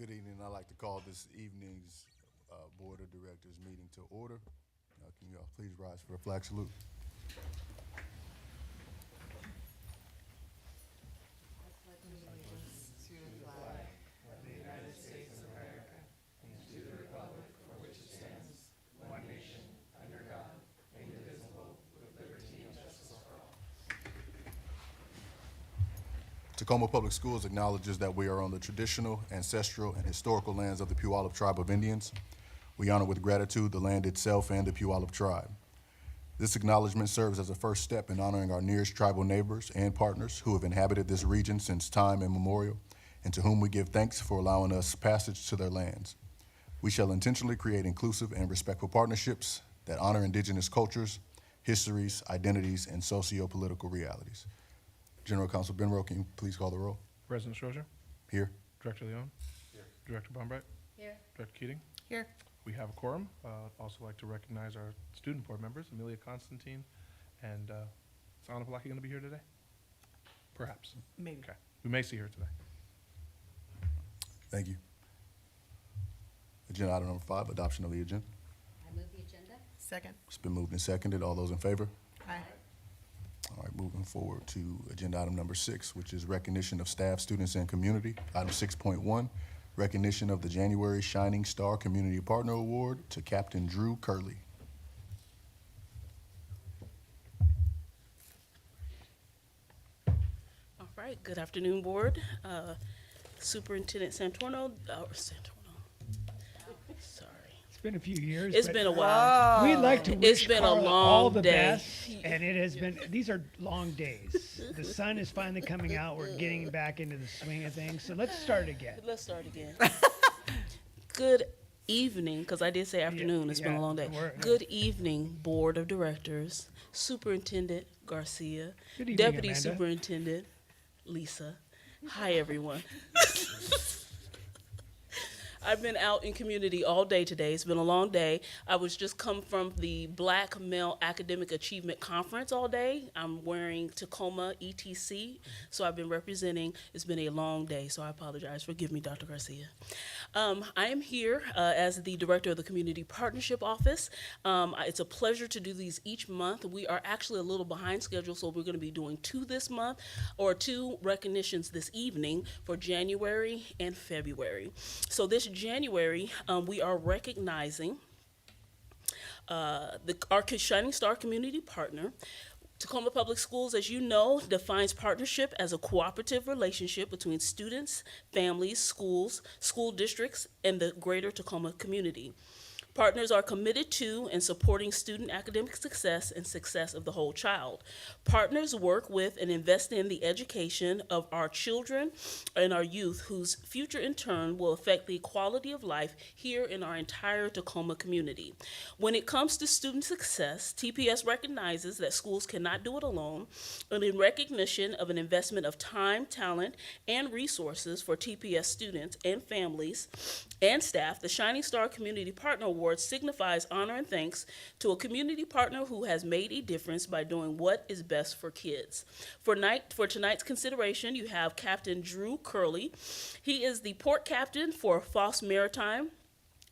Good evening. I'd like to call this evening's Board of Directors meeting to order. Can you all please rise for a flag salute? Tacoma Public Schools acknowledges that we are on the traditional, ancestral, and historical lands of the Puyallup Tribe of Indians. We honor with gratitude the land itself and the Puyallup Tribe. This acknowledgement serves as a first step in honoring our nearest tribal neighbors and partners who have inhabited this region since time immemorial, and to whom we give thanks for allowing us passage to their lands. We shall intentionally create inclusive and respectful partnerships that honor indigenous cultures, histories, identities, and socio-political realities. General Counsel Benroe, can you please call the roll? President Strozier? Here. Director Leon? Here. Director Bombright? Here. Director Keating? Here. We have a quorum. Also like to recognize our student board members, Amelia Constantine, and is Anna Palaki going to be here today? Perhaps. Maybe. Okay. We may see her today. Thank you. Agenda item number 5, adoption of the agenda. I move the agenda. Second. It's been moved and seconded. All those in favor? Aye. All right, moving forward to agenda item number 6, which is recognition of staff, students, and community. Item 6.1, recognition of the January Shining Star Community Partner Award to Captain Drew Curley. All right, good afternoon, board. Superintendent Santorno, sorry. It's been a few years. It's but been a while. We'd like to It's wish been a Carla long all the day. best, and it has been. These are long days. The sun is finally coming out. We're getting back into the swing of things. So let's start again. Let's start again. Good evening, because I did say afternoon. It's been yeah, a long day. Good evening, Board of Directors, Superintendent Garcia, Good evening, Deputy Amanda. Superintendent Lisa. Hi, everyone. I've been out in community all day today. It's been a long day. I was just come from the Black Male Academic Achievement Conference all day. I'm wearing Tacoma ETC, so I've been representing. It's been a long day, so I apologize. Forgive me, Dr. Garcia. I am here as the Director of the Community Partnership Office. It's a pleasure to do these each month. We are actually a little behind schedule, so we're going to be doing 2 this month, or 2 recognitions this evening for January and February. So this January, we are recognizing our Shining Star Community Partner. Tacoma Public Schools, as you know, defines partnership as a cooperative relationship between students, families, schools, school districts, and the greater Tacoma community. Partners are committed to and supporting student academic success and success of the whole child. Partners work with and invest in the education of our children and our youth, whose future in turn will affect the quality of life here in our entire Tacoma community. When it comes to student success, TPS recognizes that schools cannot do it alone, and in recognition of an investment of time, talent, and resources for TPS students and families and staff, the Shining Star Community Partner Award signifies honor and thanks to a community partner who has made a difference by doing what is best for kids. For tonight's consideration, you have Captain Drew Curley. He is the port captain for Foss Maritime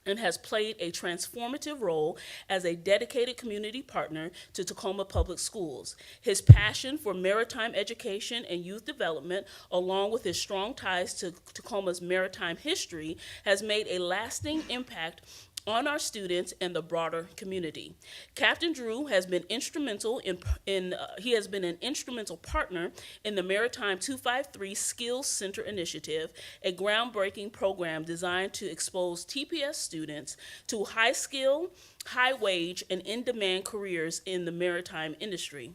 and has played a transformative role as a dedicated community partner to Tacoma Public Schools. His passion for maritime education and youth development, along with his strong ties to Tacoma's maritime history, has made a lasting impact on our students and the broader community. Captain Drew has been instrumental he has been an instrumental partner in the Maritime 253 Skills Center Initiative, a groundbreaking program designed to expose TPS students to high skill, high wage, and in-demand careers in the maritime industry.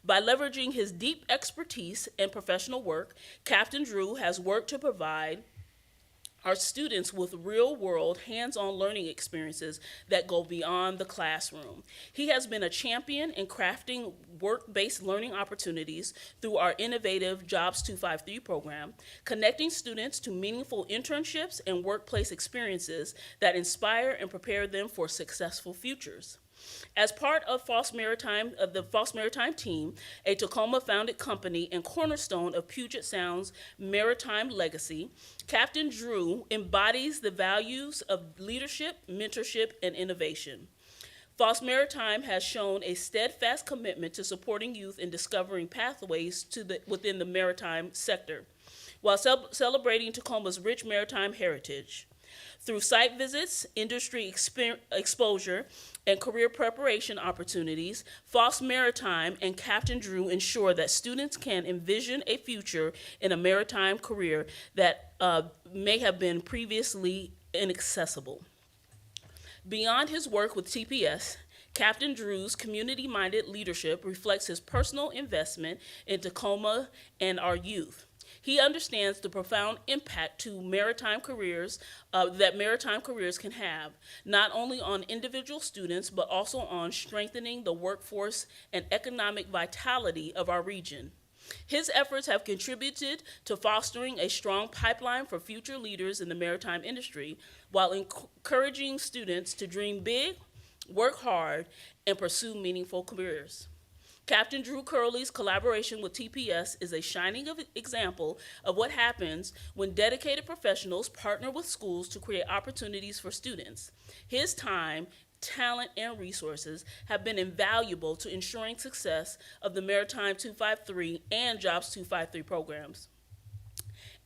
By leveraging his deep expertise and professional work, Captain Drew has worked to provide our students with real-world, hands-on learning experiences that go beyond the classroom. He has been a champion in crafting work-based learning opportunities through our innovative Jobs 253 program, connecting students to meaningful internships and workplace experiences that inspire and prepare them for successful futures. As part of the Foss Maritime team, a Tacoma-founded company and cornerstone of Puget Sound's maritime legacy, Captain Drew embodies the values of leadership, mentorship, and innovation. Foss Maritime has shown a steadfast commitment to supporting youth in discovering pathways within the maritime sector, while celebrating Tacoma's rich maritime heritage. Through site visits, industry exposure, and career preparation opportunities, Foss Maritime and Captain Drew ensure that students can envision a future in a maritime career that may have been previously inaccessible. Beyond his work with TPS, Captain Drew's community-minded leadership reflects his personal investment in Tacoma and our youth. He understands the profound impact that maritime careers can have, not only on individual students, but also on strengthening the workforce and economic vitality of our region. His efforts have contributed to fostering a strong pipeline for future leaders in the maritime industry, while encouraging students to dream big, work hard, and pursue meaningful careers. Captain Drew Curley's collaboration with TPS is a shining example of what happens when dedicated professionals partner with schools to create opportunities for students. His time, talent, and resources have been invaluable to ensuring success of the Maritime 253 and Jobs 253 programs,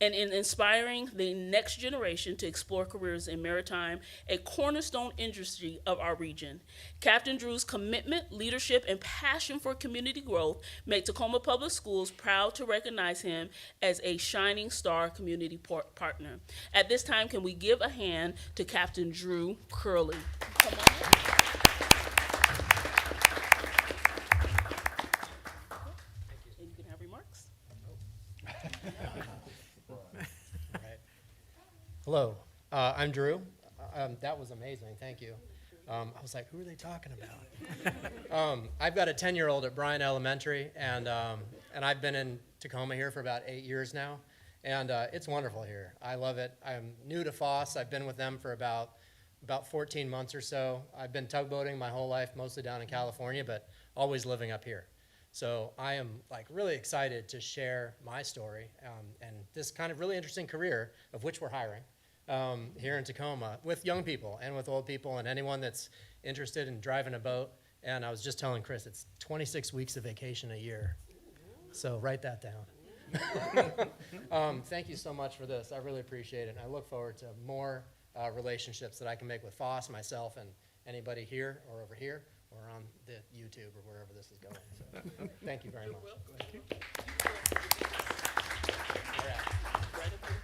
and in inspiring the next generation to explore careers in maritime, a cornerstone industry of our region. Captain Drew's commitment, leadership, and passion for community growth make Tacoma Public Schools proud to recognize him as a Shining Star Community Partner. At this time, can we give a hand to Captain Drew Curley? Come on. And you can have remarks. Hello, I'm Drew. That was amazing, thank you. I was like, who are they talking about? I've got a 10-year-old at Bryan Elementary, and I've been in Tacoma here for about 8 years now, and it's wonderful here. I love it. I'm new to Foss. I've been with them for about 14 months or so. I've been tugboating my whole life, mostly down in California, but always living up here. So I am really excited to share my story and this kind of really interesting career, of which we're hiring here in Tacoma, with young people and with old people and anyone that's interested in driving a boat. And I was just telling Chris, it's 26 weeks of vacation a year. So write that down. Thank you so much for this. I really appreciate it. And I look forward to more relationships that I can make with Foss, myself, and anybody here or over here, or on the YouTube or wherever this is going. So, thank you very much. Thank you. All right. Right up here.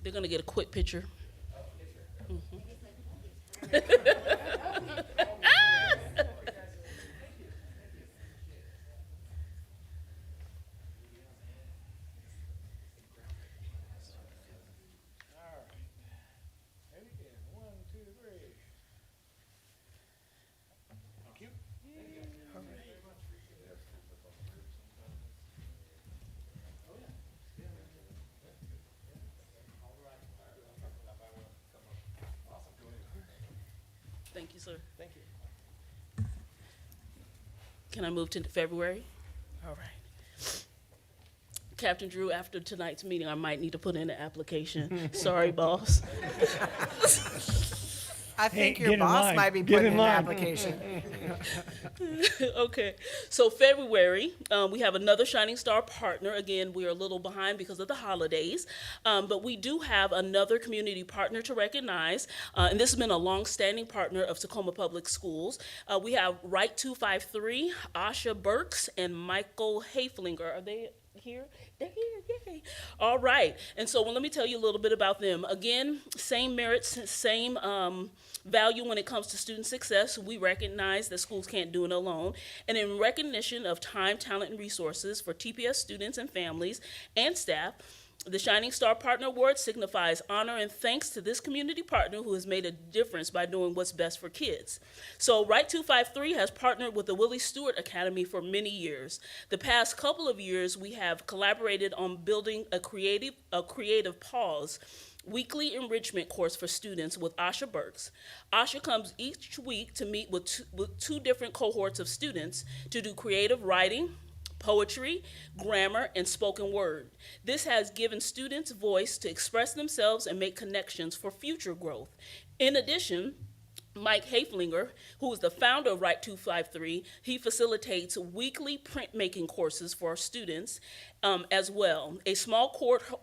They're gonna get a quick picture. Thank you, sir. Thank you. Can I move to February? All right. Captain Drew, after tonight's meeting, I might need to put in an application. Sorry, boss. I think Hey, your get in boss line. might be Get putting in in an line. application. Okay, so February, we have another Shining Star partner. Again, we are a little behind because of the holidays, but we do have another community partner to recognize, and this has been a long-standing partner of Tacoma Public Schools. We have Right 253, Asha Burks, and Michael Haflinger. Are they here? They're here, yay. All right, and so let me tell you a little bit about them. Again, same merits, same value when it comes to student success. We recognize that schools can't do it alone. And in recognition of time, talent, and resources for TPS students and families and staff, the Shining Star Partner Award signifies honor and thanks to this community partner who has made a difference by doing what's best for kids. So Right 253 has partnered with the Willie Stewart Academy for many years. The past couple of years, we have collaborated on building a creative pause weekly enrichment course for students with Asha Burks. Asha comes each week to meet with two different cohorts of students to do creative writing, poetry, grammar, and spoken word. This has given students voice to express themselves and make connections for future growth. In addition, Mike Haflinger, who is the founder of Write 253, he facilitates weekly printmaking courses for our students as well. A small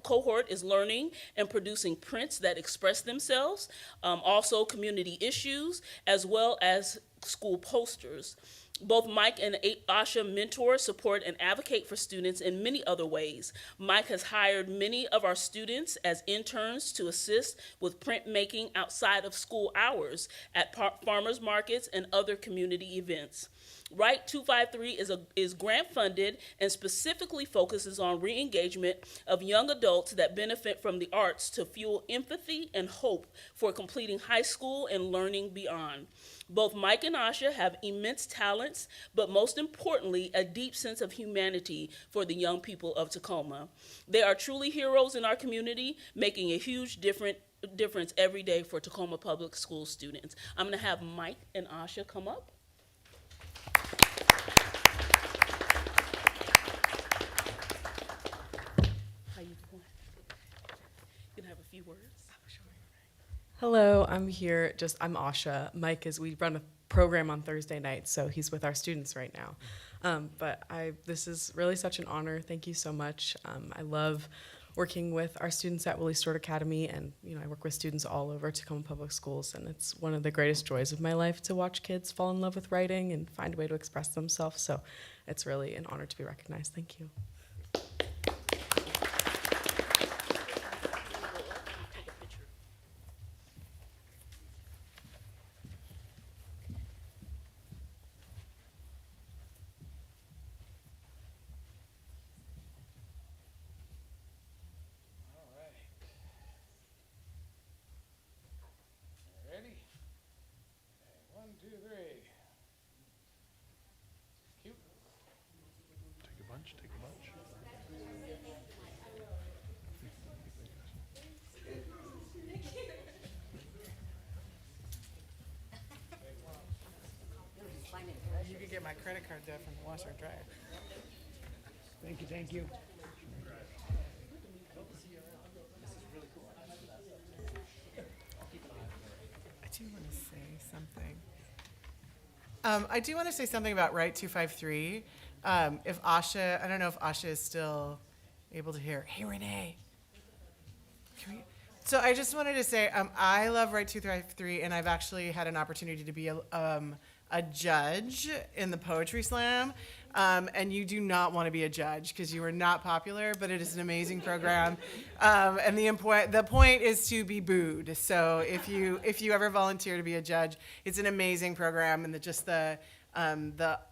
cohort is learning and producing prints that express themselves, also community issues, as well as school posters. Both Mike and Asha mentor, support, and advocate for students in many other ways. Mike has hired many of our students as interns to assist with printmaking outside of school hours at farmers markets and other community events. Write 253 is grant funded and specifically focuses on re-engagement of young adults that benefit from the arts to fuel empathy and hope for completing high school and learning beyond. Both Mike and Asha have immense talents, but most importantly, a deep sense of humanity for the young people of Tacoma. They are truly heroes in our community, making a huge difference every day for Tacoma Public School students. I'm going to have Mike and Asha come up. How you doing? You can have a few words. Hello, I'm here. I'm Asha. Mike we run a program on Thursday nights, so he's with our students right now. This is really such an honor. Thank you so much. I love working with our students at Willie Stewart Academy, and I work with students all over Tacoma Public Schools, and it's one of the greatest joys of my life to watch kids fall in love with writing and find a way to express themselves. So it's really an honor to be recognized. Thank you. Ready? Okay, 1, 2, 3. Cute. Take a bunch, take a bunch. You can get my credit card there from the washer and dryer. Thank you, thank you. I do want to say something. I do want to say something about Write 253. If Asha, I don't know if Asha is still able to hear. Hey, Renee. So I just wanted to say, I love Write 253, and I've actually had an opportunity to be a judge in the Poetry Slam. And you do not want to be a judge because you are not popular, but it is an amazing program. And the point is to be booed. So if you ever volunteer to be a judge, it's an amazing program, and the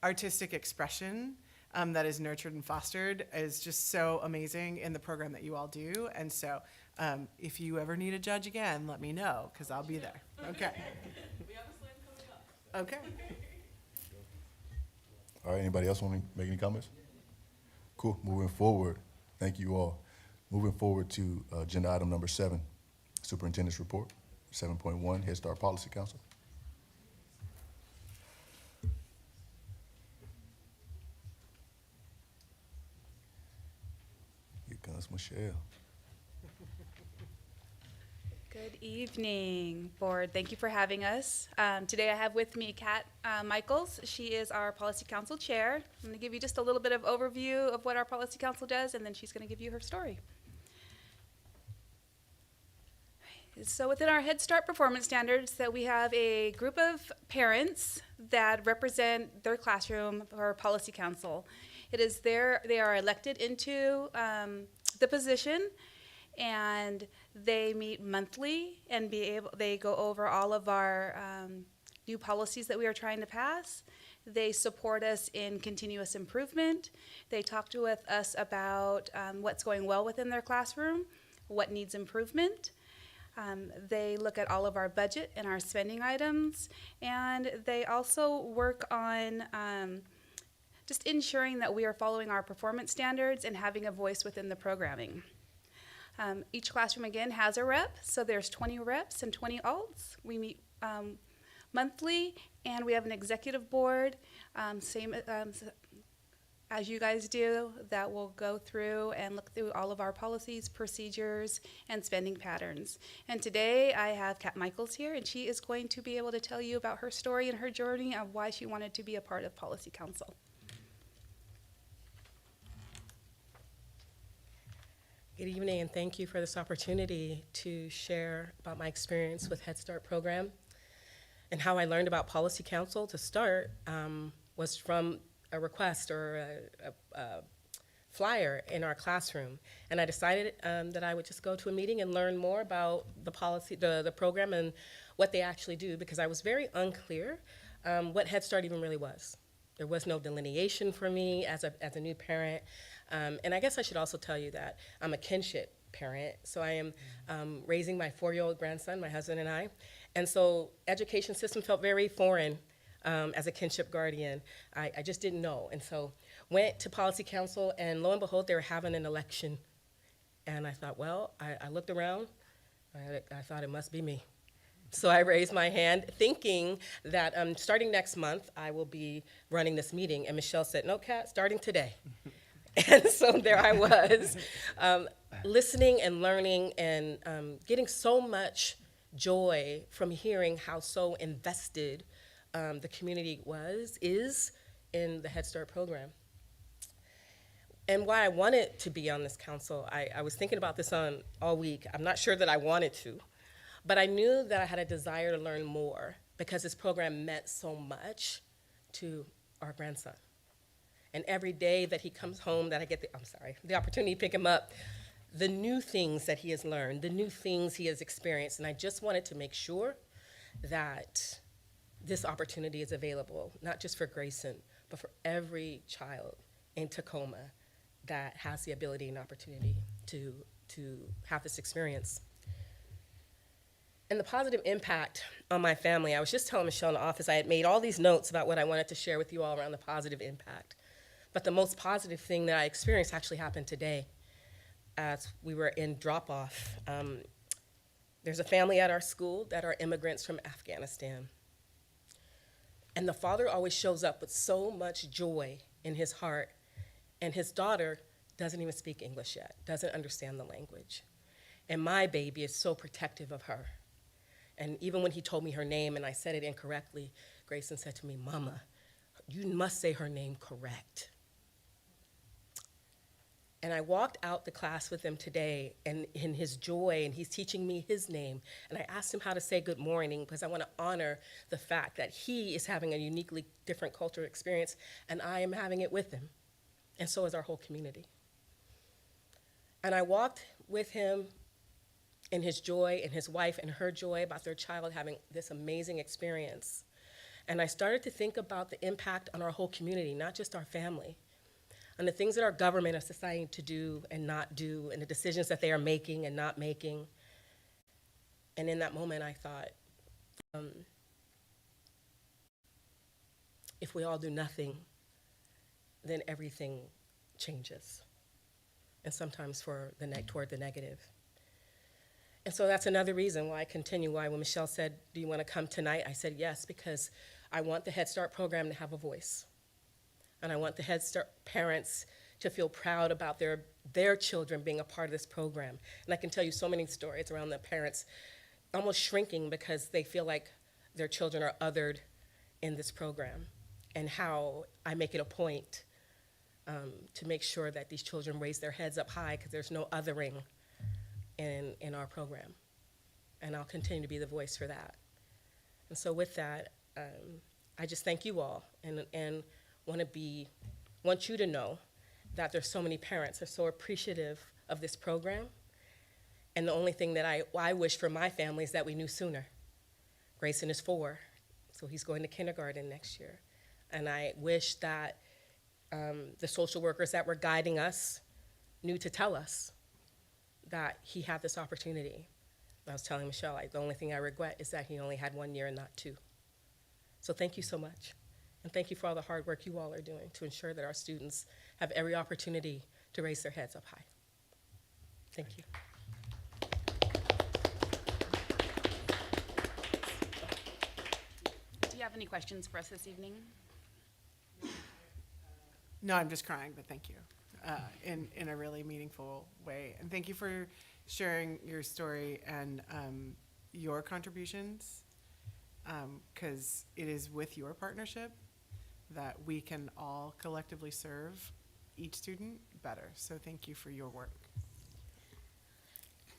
artistic expression that is nurtured and fostered is just so amazing in the program that you all do. And so if you ever need a judge again, let me know because I'll be there. Okay. We have a slam coming up. Okay. All right, anybody else want to make any comments? Cool, moving forward, thank you all. Moving forward to agenda item number 7, Superintendent's Report, 7.1, Head Start Policy Council. Here comes Michelle. Good evening, board. Thank you for having us. Today I have with me Kat Michaels. She is our Policy Council Chair. I'm going to give you just a little bit of overview of what our Policy Council does, and then she's going to give you her story. So within our Head Start performance standards, that we have a group of parents that represent their classroom for our Policy Council. They are elected into the position, and they meet monthly and they go over all of our new policies that we are trying to pass. They support us in continuous improvement. They talk to us about what's going well within their classroom, what needs improvement. They look at all of our budget and our spending items, and they also work on just ensuring that we are following our performance standards and having a voice within the programming. Each classroom, again, has a rep, so there's 20 reps and 20 alts. We meet monthly, and we have an executive board, same as you guys do, that will go through and look through all of our policies, procedures, and spending patterns. And today I have Kat Michaels here, and she is going to be able to tell you about her story and her journey of why she wanted to be a part of Policy Council. Good evening, and thank you for this opportunity to share about my experience with Head Start program. And how I learned about Policy Council to start was from a request or a flyer in our classroom. And I decided that I would just go to a meeting and learn more about the policy, the program, and what they actually do, because I was very unclear what Head Start even really was. There was no delineation for me as a new parent. And I guess I should also tell you that I'm a kinship parent, so I am raising my 4-year-old grandson, my husband and I. And so education system felt very foreign as a kinship guardian. I just didn't know. And so went to Policy Council, and lo and behold, they were having an election. And I thought, well, I looked around, I thought it must be me. So I raised my hand thinking that starting next month, I will be running this meeting. And Michelle said, no, Kat, starting today. And so there I was, listening and learning and getting so much joy from hearing how so invested the community is in the Head Start program. And why I wanted to be on this council, I was thinking about this all week. I'm not sure that I wanted to, but I knew that I had a desire to learn more because this program meant so much to our grandson. And every day that he comes home, that I get the opportunity to pick him up, the new things that he has learned, the new things he has experienced. And I just wanted to make sure that this opportunity is available, not just for Grayson, but for every child in Tacoma that has the ability and opportunity to have this experience. And the positive impact on my family, I was just telling Michelle in the office, I had made all these notes about what I wanted to share with you all around the positive impact. But the most positive thing that I experienced actually happened today as we were in drop-off. There's a family at our school that are immigrants from Afghanistan. And the father always shows up with so much joy in his heart. And his daughter doesn't even speak English yet, doesn't understand the language. And my baby is so protective of her. And even when he told me her name and I said it incorrectly, Grayson said to me, Mama, you must say her name correct. And I walked out the class with him today and in his joy, and he's teaching me his name. And I asked him how to say good morning because I want to honor the fact that he is having a uniquely different cultural experience and I am having it with him. And so is our whole community. And I walked with him in his joy and his wife and her joy about their child having this amazing experience. And I started to think about the impact on our whole community, not just our family, and the things that our government is deciding to do and not do, and the decisions that they are making and not making. And in that moment, I thought, if we all do nothing, then everything changes, and sometimes for toward the negative. And so that's another reason why I continue, why when Michelle said, do you want to come tonight? I said yes, because I want the Head Start program to have a voice. And I want the Head Start parents to feel proud about their children being a part of this program. And I can tell you so many stories around the parents almost shrinking because they feel like their children are othered in this program, and how I make it a point to make sure that these children raise their heads up high because there's no othering in our program. And I'll continue to be the voice for that. And so with that, I just thank you all and want you to know that there's so many parents that are so appreciative of this program. And the only thing that I wish for my family is that we knew sooner. Grayson is 4, so he's going to kindergarten next year. And I wish that the social workers that were guiding us knew to tell us that he had this opportunity. I was telling Michelle, the only thing I regret is that he only had 1 year and not 2. So thank you so much. And thank you for all the hard work you all are doing to ensure that our students have every opportunity to raise their heads up high. Thank you. you have any questions for us this evening? No, I'm just crying, but thank you, in a really meaningful way. And thank you for sharing your story and your contributions, because it is with your partnership that we can all collectively serve each student better. So thank you for your work.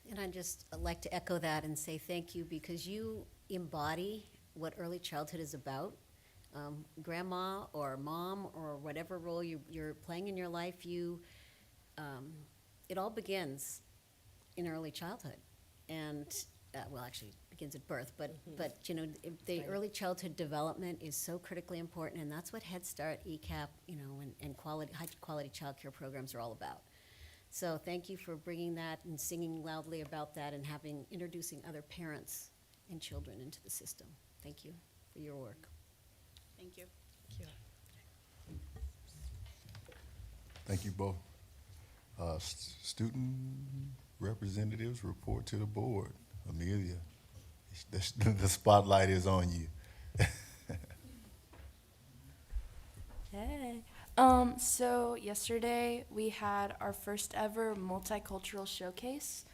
And I'd just like to echo that and say thank you because you embody what early childhood is about. Grandma or mom or whatever role you're playing in your life, it all begins in early childhood. And, well, actually, it begins at birth, but you know, the early childhood development is so critically important, and that's what Head Start, ECAP, you know, and high-quality childcare programs are all about. So thank you for bringing that and singing loudly about that and introducing other parents and children into the system. Thank you for your work. Thank you. Thank you both. Student representatives report to the board. Amelia, the spotlight is on you. Hey. So yesterday we had our first ever multicultural showcase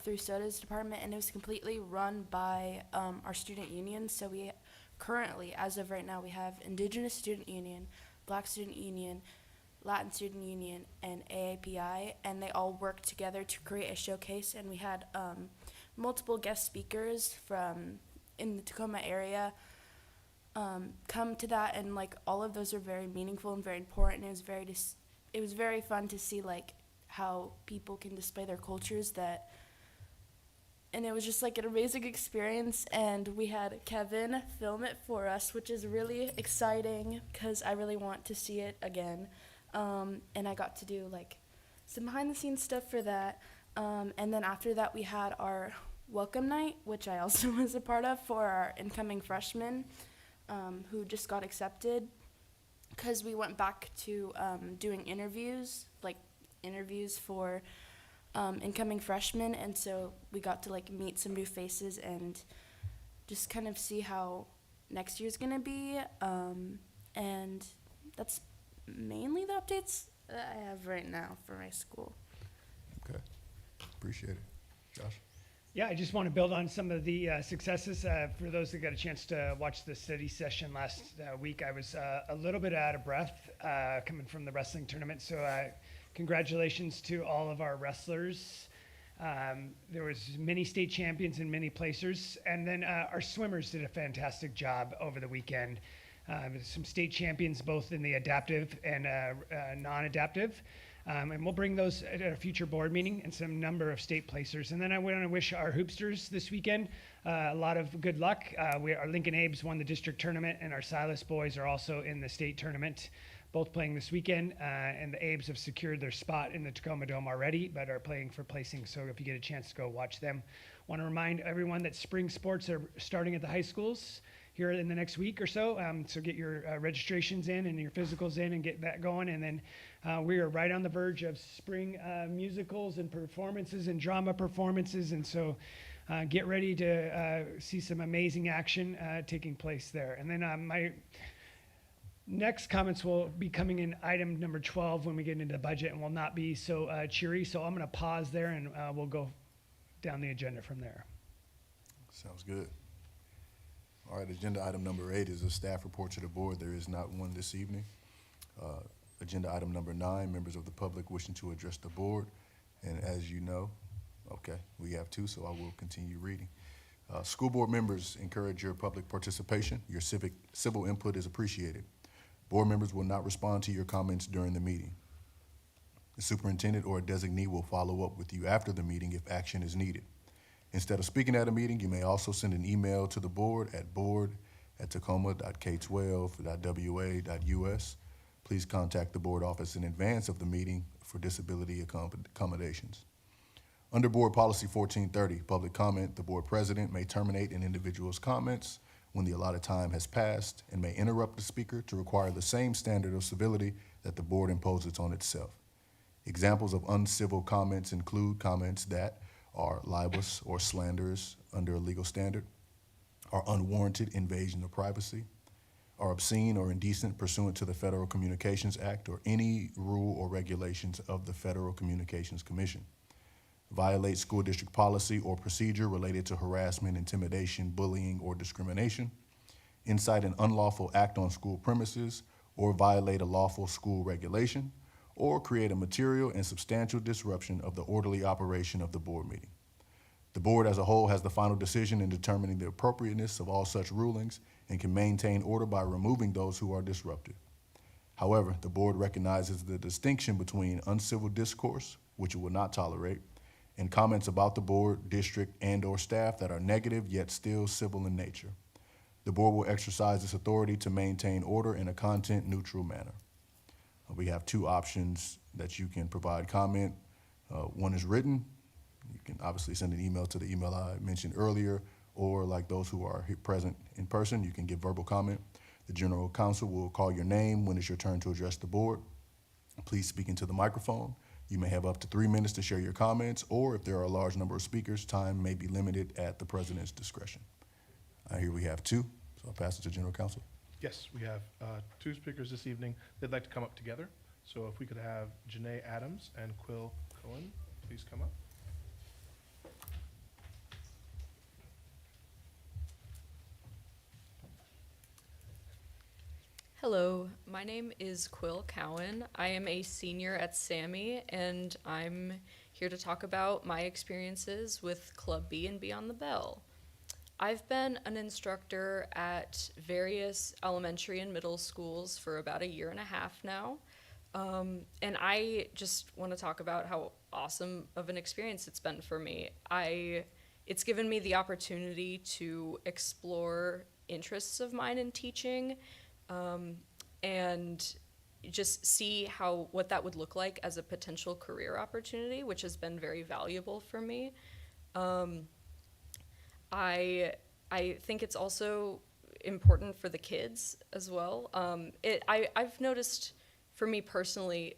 through SODA's department, and it was completely run by our student union. So we currently, as of right now, we have Indigenous Student Union, Black Student Union, Latin Student Union, and AAPI, and they all work together to create a showcase. And we had multiple guest speakers from in the Tacoma area come to that, and like all of those are very meaningful and very important. It was very fun to see like how people can display their cultures and it was just like an amazing experience. And we had Kevin film it for us, which is really exciting because I really want to see it again. And I got to do like some behind the scenes stuff for that. And then after that we had our welcome night, which I also was a part of for our incoming freshmen who just got accepted, because we went back to doing interviews for incoming freshmen, and so we got to like meet some new faces and just kind of see how next year's gonna be, and that's mainly the updates that I have right now for my school. Okay, appreciate it. Josh? Yeah, I just want to build on some of the successes. For those that got a chance to watch the study session last week, I was a little bit out of breath coming from the wrestling tournament. So congratulations to all of our wrestlers. There was many state champions and many placers. And then our swimmers did a fantastic job over the weekend. Some state champions both in the adaptive and non-adaptive. And we'll bring those at a future board meeting, and some number of state placers. And then I want to wish our hoopsters this weekend a lot of good luck. Our Lincoln Abes won the district tournament, and our Silas boys are also in the state tournament, both playing this weekend. And the Abes have secured their spot in the Tacoma Dome already, but are playing for placing. So if you get a chance to go watch them. Want to remind everyone that spring sports are starting at the high schools here in the next week or so. So get your registrations in and your physicals in and get that going. And then we are right on the verge of spring musicals and performances and drama performances. And so get ready to see some amazing action taking place there. And then my next comments will be coming in item number 12 when we get into the budget, and will not be so cheery. So I'm going to pause there, and we'll go down the agenda from there. Sounds good. All right, agenda item number 8 is a staff report to the board. There is not one this evening. Agenda item number 9, members of the public wishing to address the board. And as you know, okay, we have 2, so I will continue reading. School board members, encourage your public participation. Your civil input is appreciated. Board members will not respond to your comments during the meeting. The superintendent or a designee will follow up with you after the meeting if action is needed. Instead of speaking at a meeting, you may also send an email to the board at board@tacoma.k12.wa.us. Please contact the board office in advance of the meeting for disability accommodations. Under Board Policy 1430, public comment, the board president may terminate an individual's comments when the allotted time has passed and may interrupt the speaker to require the same standard of civility that the board imposes on itself. Examples of uncivil comments include comments that are libelous or slanderous under a legal standard, are unwarranted invasion of privacy, are obscene or indecent pursuant to the Federal Communications Act or any rule or regulations of the Federal Communications Commission, violate school district policy or procedure related to harassment, intimidation, bullying, or discrimination, incite an unlawful act on school premises, or violate a lawful school regulation, or create a material and substantial disruption of the orderly operation of the board meeting. The board as a whole has the final decision in determining the appropriateness of all such rulings and can maintain order by removing those who are disruptive. However, the board recognizes the distinction between uncivil discourse, which it will not tolerate, and comments about the board, district, and/or staff that are negative yet still civil in nature. The board will exercise its authority to maintain order in a content-neutral manner. We have two options that you can provide comment. One is written. You can obviously send an email to the email I mentioned earlier, or like those who are here present in person, you can give verbal comment. The general counsel will call your name when it's your turn to address the board. Please speak into the microphone. You may have up to 3 minutes to share your comments, or if there are a large number of speakers, time may be limited at the president's discretion. Here we have two, so I'll pass it to general counsel. Yes, we have two speakers this evening. They'd like to come up together. So if we could have Janae Adams and Quill Cohen, please come up. Hello, my name is Quill Cowan. I am a senior at SAMI, and I'm here to talk about my experiences with Club B and Beyond the Bell. I've been an instructor at various elementary and middle schools for about 1.5 years now, and I just want to talk about how awesome of an experience it's been for me. It's given me the opportunity to explore interests of mine in teaching, and just see what that would look like as a potential career opportunity, which has been very valuable for me. I think it's also important for the kids as well. I've noticed, for me personally,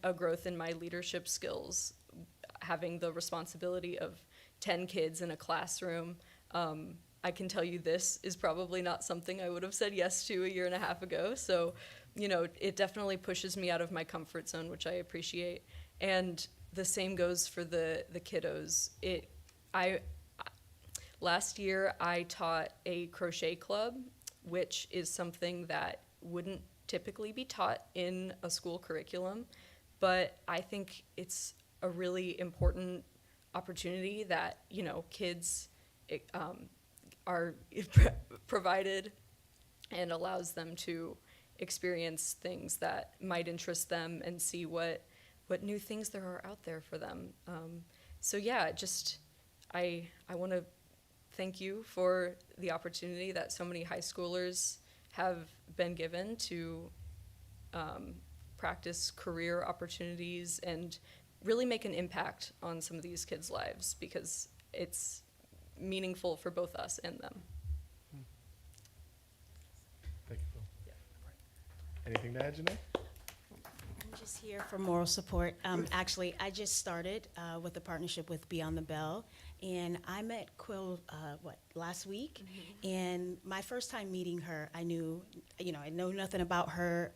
a growth in my leadership skills, having the responsibility of 10 kids in a classroom. I can tell you this is probably not something I would have said yes to 1.5 years ago. So, it definitely pushes me out of my comfort zone, which I appreciate. And the same goes for the kiddos. Last year, I taught a crochet club, which is something that wouldn't typically be taught in a school curriculum, but I think it's a really important opportunity that, kids are provided and allows them to experience things that might interest them and see what new things there are out there for them. I want to thank you for the opportunity that so many high schoolers have been given to practice career opportunities and really make an impact on some of these kids' lives, because it's meaningful for both us and them. Thank you, Phil. Anything to add, Janae? I'm just here for moral support. Actually, I just started with a partnership with Beyond the Bell, and I met Quill, last week? Mm-hmm. And my first time meeting her, I know nothing about her,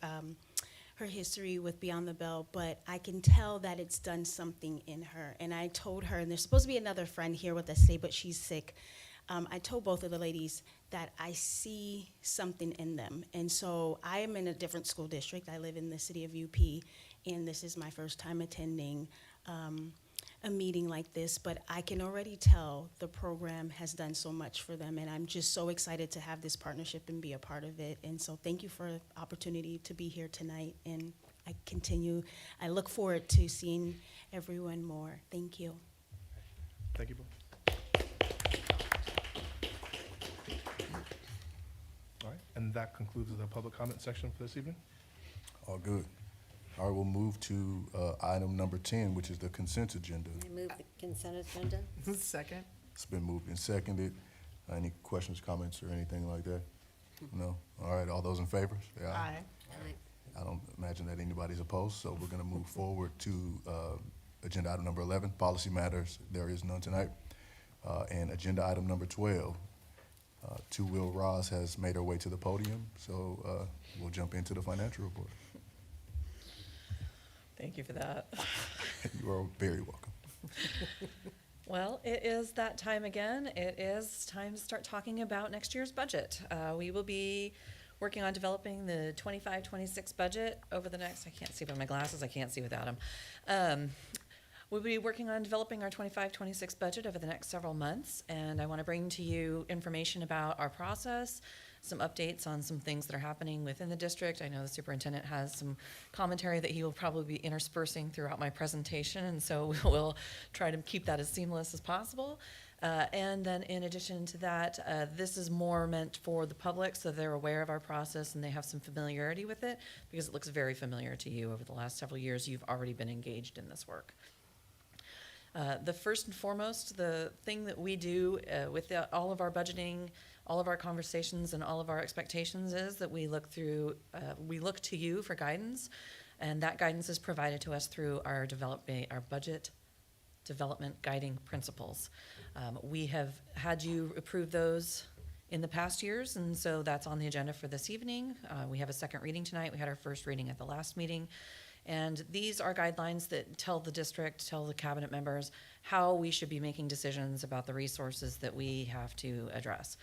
her history with Beyond the Bell, but I can tell that it's done something in her. And I told her, and there's supposed to be another friend here with us today, but she's sick. I told both of the ladies that I see something in them. And so I am in a different school district. I live in the city of UP, and this is my first time attending a meeting like this, but I can already tell the program has done so much for them, and I'm just so excited to have this partnership and be a part of it. And so thank you for the opportunity to be here tonight, and I look forward to seeing everyone more. Thank you. Thank you both. All right, and that concludes the public comment section for this evening. All good. All right, we'll move to item number 10, which is the consent agenda. I move the consent agenda. Second. It's been moved and seconded. Any questions, comments, or anything like that? No? All right, all those in favor? Say aye. Aye. Aye. I don't imagine that anybody's opposed, so we're gonna move forward to agenda item number 11, policy matters. There is none tonight. And agenda item number 12, Two Will Ross has made her way to the podium, so we'll jump into the financial report. Thank you for that. You are very welcome. Well, it is that time again. It is time to start talking about next year's budget. We will be working on developing the 25-26 budget over the next, I can't see by my glasses, I can't see without them. We'll be working on developing our 25-26 budget over the next several months, and I want to bring to you information about our process, some updates on some things that are happening within the district. I know the superintendent has some commentary that he will probably be interspersing throughout my presentation, and so we'll try to keep that as seamless as possible. And then in addition to that, this is more meant for the public so they're aware of our process and they have some familiarity with it, because it looks very familiar to you. Over the last several years, you've already been engaged in this work. The first and foremost, the thing that we do with all of our budgeting, all of our conversations, and all of our expectations is that we look to you for guidance, and that guidance is provided to us through our budget development guiding principles. We have had you approve those in the past years, and so that's on the agenda for this evening. We have a second reading tonight. We had our first reading at the last meeting. And these are guidelines that tell the district, tell the cabinet members how we should be making decisions about the resources that we have to address.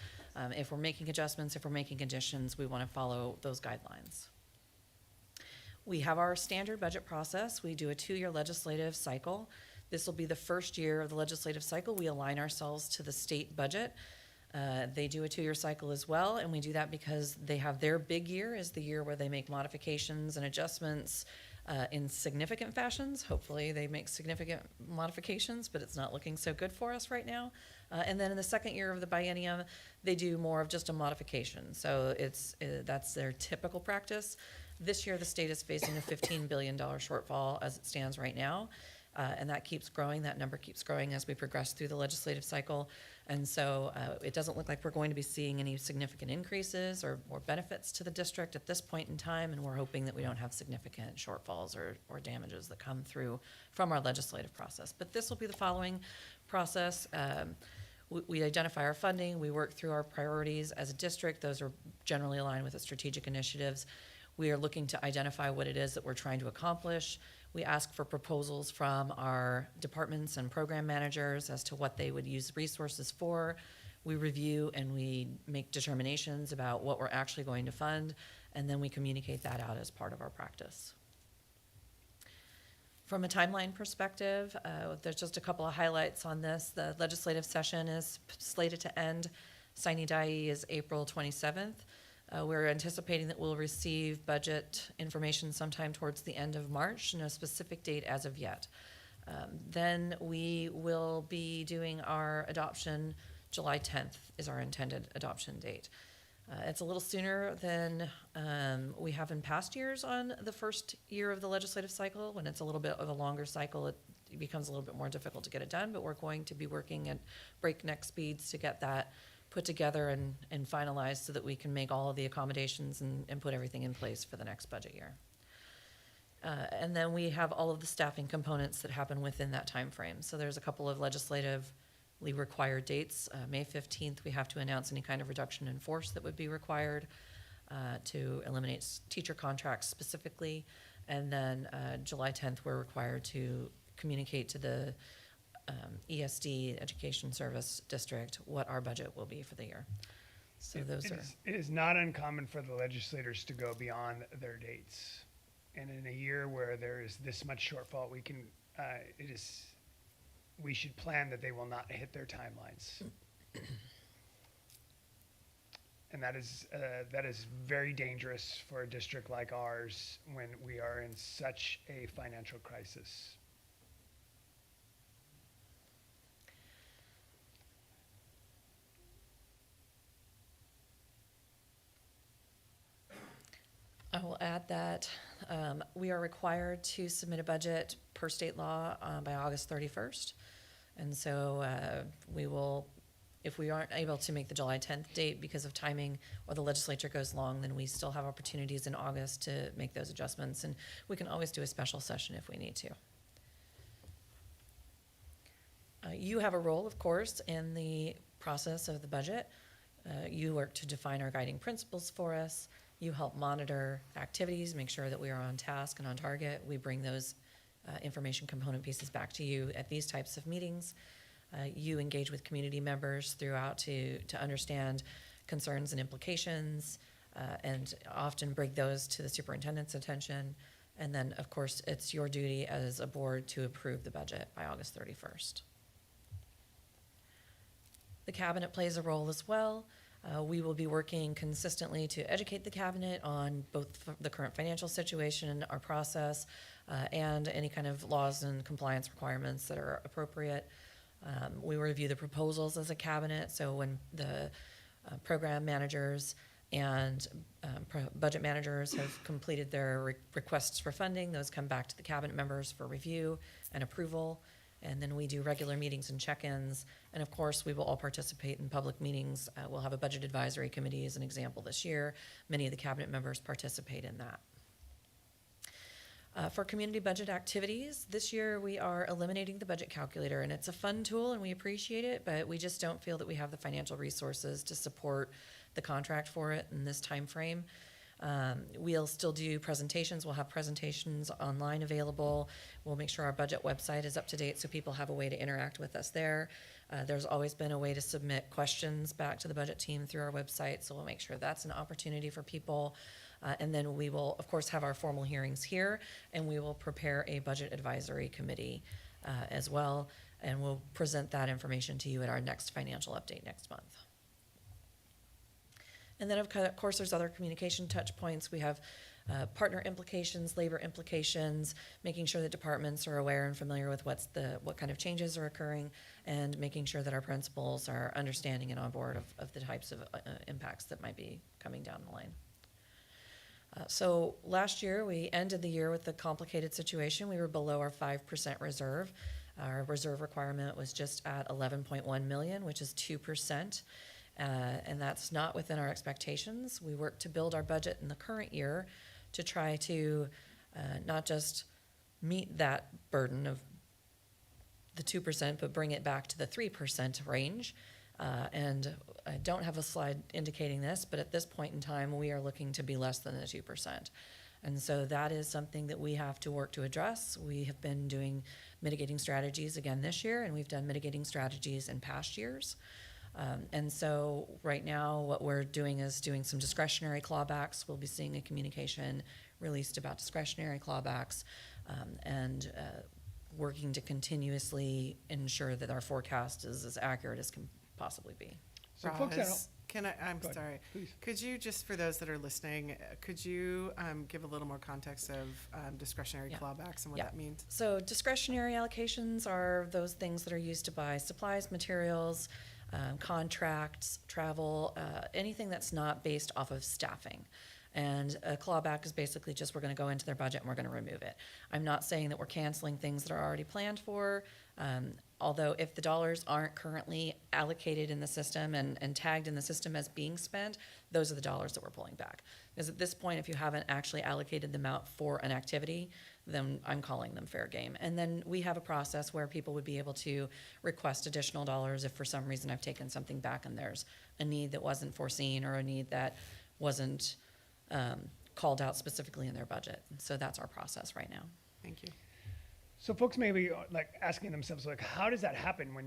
If we're making adjustments, if we're making additions, we want to follow those guidelines. We have our standard budget process. We do a 2-year legislative cycle. This will be the first year of the legislative cycle. We align ourselves to the state budget. They do a 2-year cycle as well, and we do that because they have their big year is the year where they make modifications and adjustments in significant fashions. Hopefully they make significant modifications, but it's not looking so good for us right now. And then in the second year of the biennium, they do more of just a modification. So that's their typical practice. This year, the state is facing a $15 billion shortfall as it stands right now. And that keeps growing. That number keeps growing as we progress through the legislative cycle. And so it doesn't look like we're going to be seeing any significant increases or benefits to the district at this point in time. And we're hoping that we don't have significant shortfalls or damages that come through from our legislative process. But this will be the following process. We identify our funding. We work through our priorities as a district. Those are generally aligned with the strategic initiatives. We are looking to identify what it is that we're trying to accomplish. We ask for proposals from our departments and program managers as to what they would use resources for. We review and we make determinations about what we're actually going to fund, and then we communicate that out as part of our practice. From a timeline perspective, there's just a couple of highlights on this. The legislative session is slated to end. Sine die is April 27th. We're anticipating that we'll receive budget information sometime towards the end of March, no specific date as of yet. Then we will be doing our adoption. July 10th is our intended adoption date. It's a little sooner than we have in past years on the first year of the legislative cycle. When it's a little bit of a longer cycle, it becomes a little bit more difficult to get it done, but we're going to be working at breakneck speeds to get that put together and finalized so that we can make all of the accommodations and put everything in place for the next budget year. And then we have all of the staffing components that happen within that time frame. So there's a couple of legislatively required dates. May 15th, we have to announce any kind of reduction in force that would be required to eliminate teacher contracts specifically. And then July 10th, we're required to communicate to the ESD, Education Service District, what our budget will be for the year. So It is not uncommon for the legislators to go beyond their dates. And in a year where there is this much shortfall, we should plan that they will not hit their timelines. And that is very dangerous for a district like ours when we are in such a financial crisis. I will add that we are required to submit a budget per state law by August 31st. And so we will, if we aren't able to make the July 10th date because of timing or the legislature goes long, then we still have opportunities in August to make those adjustments. And we can always do a special session if we need to. You have a role, of course, in the process of the budget. You work to define our guiding principles for us. You help monitor activities, make sure that we are on task and on target. We bring those information component pieces back to you at these types of meetings. You engage with community members throughout to understand concerns and implications, and often bring those to the superintendent's attention. And then, of course, it's your duty as a board to approve the budget by August 31st. The cabinet plays a role as well. We will be working consistently to educate the cabinet on both the current financial situation, our process, and any kind of laws and compliance requirements that are appropriate. We review the proposals as a cabinet, so when the program managers and budget managers have completed their requests for funding, those come back to the cabinet members for review and approval. And then we do regular meetings and check-ins. And of course, we will all participate in public meetings. We'll have a budget advisory committee as an example this year. Many of the cabinet members participate in that. For community budget activities, this year we are eliminating the budget calculator, and it's a fun tool and we appreciate it, but we just don't feel that we have the financial resources to support the contract for it in this time frame. We'll still do presentations. We'll have presentations online available. We'll make sure our budget website is up to date so people have a way to interact with us there. There's always been a way to submit questions back to the budget team through our website, so we'll make sure that's an opportunity for people. And then we will, of course, have our formal hearings here, and we will prepare a budget advisory committee as well, and we'll present that information to you at our next financial update next month. And then, of course, there's other communication touch points. We have partner implications, labor implications, making sure that departments are aware and familiar with what kind of changes are occurring, and making sure that our principals are understanding and on board of the types of impacts that might be coming down the line. So last year, we ended the year with a complicated situation. We were below our 5% reserve. Our reserve requirement was just at 11.1 million, which is 2%. And that's not within our expectations. We worked to build our budget in the current year to try to not just meet that burden of the 2%, but bring it back to the 3% range. And I don't have a slide indicating this, but at this point in time, we are looking to be less than the 2%. And so that is something that we have to work to address. We have been doing mitigating strategies again this year, and we've done mitigating strategies in past years. And so right now what we're doing is doing some discretionary clawbacks. We'll be seeing a communication released about discretionary clawbacks, and working to continuously ensure that our forecast is as accurate as can possibly be. So folks that Roz, I'm Go ahead, sorry. please. Could you, just for those that are listening, could you give a little more context of discretionary Yeah. clawbacks and what Yeah. that means? So discretionary allocations are those things that are used to buy supplies, materials, contracts, travel, anything that's not based off of staffing. And a clawback is basically just we're going to go into their budget and we're going to remove it. I'm not saying that we're canceling things that are already planned for, although if the dollars aren't currently allocated in the system and tagged in the system as being spent, those are the dollars that we're pulling back. Because at this point, if you haven't actually allocated them out for an activity, then I'm calling them fair game. And then we have a process where people would be able to request additional dollars if for some reason I've taken something back and there's a need that wasn't foreseen or a need that wasn't called out specifically in their budget. So that's our process right now. Thank you. So folks may be like asking themselves, like, how does that happen when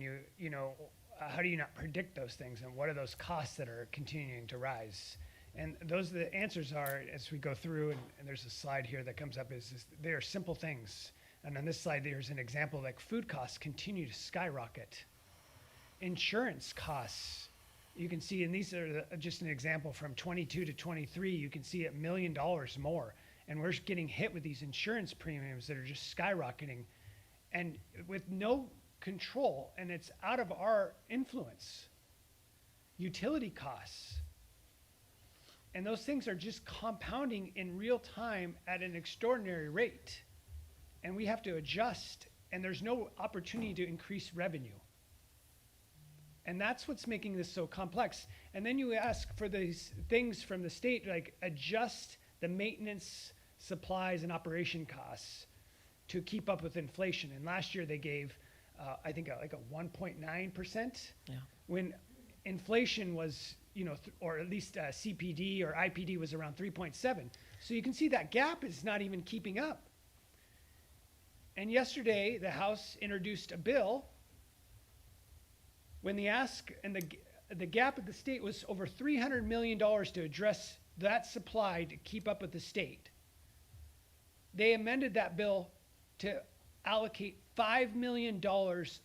how do you not predict those things, and what are those costs that are continuing to rise? And the answers are, as we go through, and there's a slide here that comes up, is they are simple things. And on this slide, there's an example, like food costs continue to skyrocket. Insurance costs, you can see, and these are just an example from 22 to 23, you can see $1 million more. And we're getting hit with these insurance premiums that are just skyrocketing and with no control, and it's out of our influence. Utility costs. And those things are just compounding in real time at an extraordinary rate. And we have to adjust, and there's no opportunity to increase revenue. And that's what's making this so complex. And then you ask for these things from the state, like adjust the maintenance, supplies, and operation costs to keep up with inflation. And last year they gave, I think, like a 1.9%. Yeah. When inflation was or at least CPD or IPD was around 3.7. So you can see that gap is not even keeping up. And yesterday, the House introduced a bill when the ask and the gap at the state was over $300 million to address that supply to keep up with the state. They amended that bill to allocate $5 million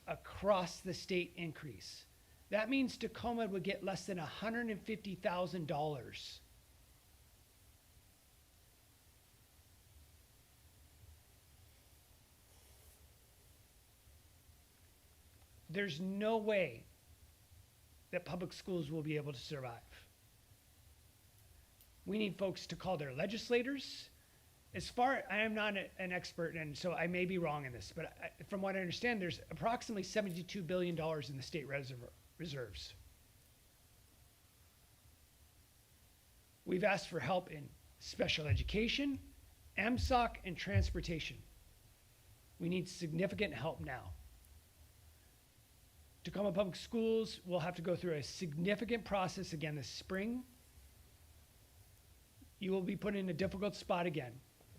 across the state increase. That means Tacoma would get less than $150,000. There's no way that public schools will be able to survive. We need folks to call their legislators. I am not an expert, and so I may be wrong in this, but from what I understand, there's approximately $72 billion in the state reserves. We've asked for help in special education, MSOC, and transportation. We need significant help now. Tacoma Public Schools will have to go through a significant process again this spring. You will be put in a difficult spot again.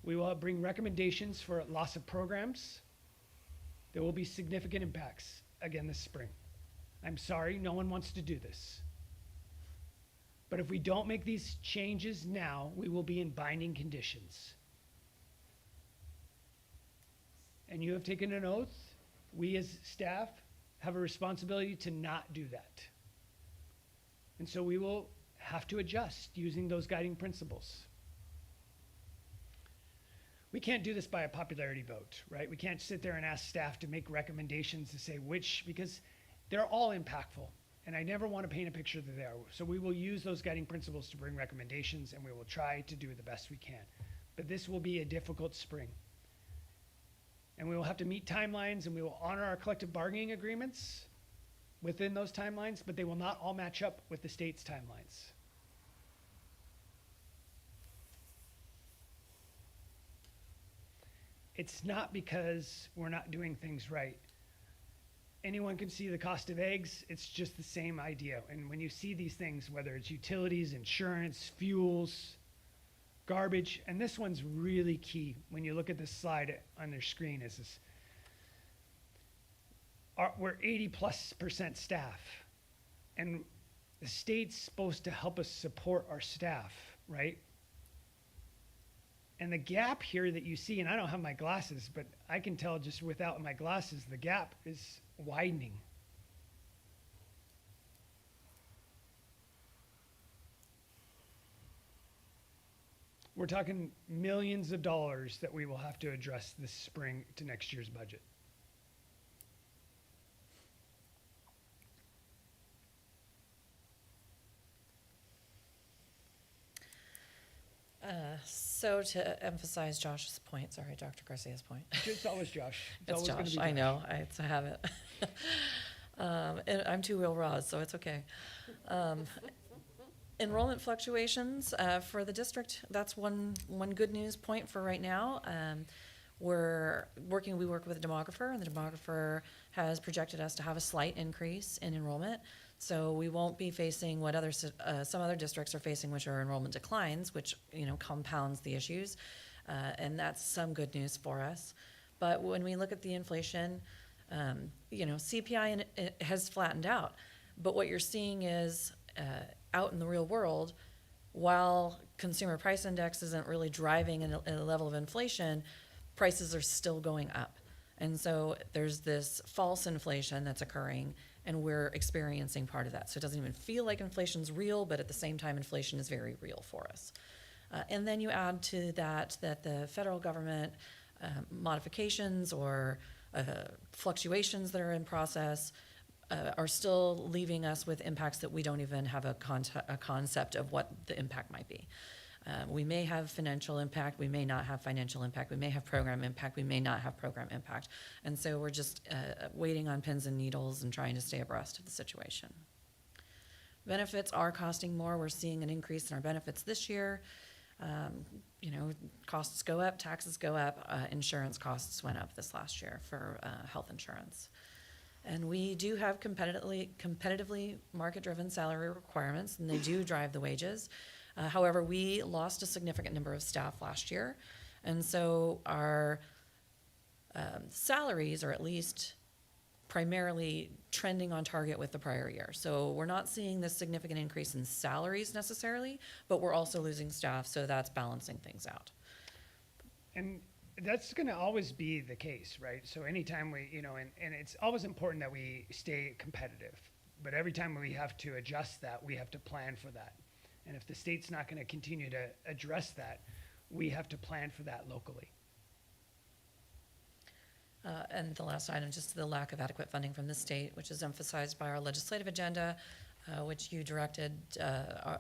We will bring recommendations for loss of programs. There will be significant impacts again this spring. I'm sorry, no one wants to do this. But if we don't make these changes now, we will be in binding conditions. And you have taken an oath. We as staff have a responsibility to not do that. And so we will have to adjust using those guiding principles. We can't do this by a popularity vote, right? We can't sit there and ask staff to make recommendations to say which, because they're all impactful. And I never want to paint a picture that they are. So we will use those guiding principles to bring recommendations, and we will try to do the best we can. But this will be a difficult spring. And we will have to meet timelines, and we will honor our collective bargaining agreements within those timelines, but they will not all match up with the state's timelines. It's not because we're not doing things right. Anyone can see the cost of eggs. It's just the same idea. And when you see these things, whether it's utilities, insurance, fuels, garbage, and this one's really key when you look at this slide on their screen, is this. We're 80+% staff, and the state's supposed to help us support our staff, right? And the gap here that you see, and I don't have my glasses, but I can tell just without my glasses, the gap is widening. We're talking millions of dollars that we will have to address this spring to next year's budget. So to emphasize Josh's point, sorry, Dr. Garcia's point. It's always Josh. It's always gonna Josh, be I know, it's a habit. And I'm too real raw, so it's okay. Enrollment fluctuations for the district, that's one good news point for right now. We work with a demographer, and the demographer has projected us to have a slight increase in enrollment. So we won't be facing what some other districts are facing, which are enrollment declines, which compounds the issues, and that's some good news for us. But when we look at the inflation, CPI has flattened out. But what you're seeing is out in the real world, while consumer price index isn't really driving a level of inflation, prices are still going up. And so there's this false inflation that's occurring, and we're experiencing part of that. So it doesn't even feel like inflation's real, but at the same time, inflation is very real for us. And then you add to that the federal government modifications or fluctuations that are in process are still leaving us with impacts that we don't even have a concept of what the impact might be. We may have financial impact, we may not have financial impact, we may have program impact, we may not have program impact. And so we're just waiting on pins and needles and trying to stay abreast of the situation. Benefits are costing more. We're seeing an increase in our benefits this year. Costs go up, taxes go up, insurance costs went up this last year for health insurance. And we do have competitively market-driven salary requirements, and they do drive the wages. However, we lost a significant number of staff last year, and so our salaries are at least primarily trending on target with the prior year. So we're not seeing this significant increase in salaries necessarily, but we're also losing staff, so that's balancing things out. And that's going to always be the case, right? So anytime we, and it's always important that we stay competitive. But every time we have to adjust that, we have to plan for that. And if the state's not going to continue to address that, we have to plan for that locally. And the last item, just the lack of adequate funding from the state, which is emphasized by our legislative agenda, which you directed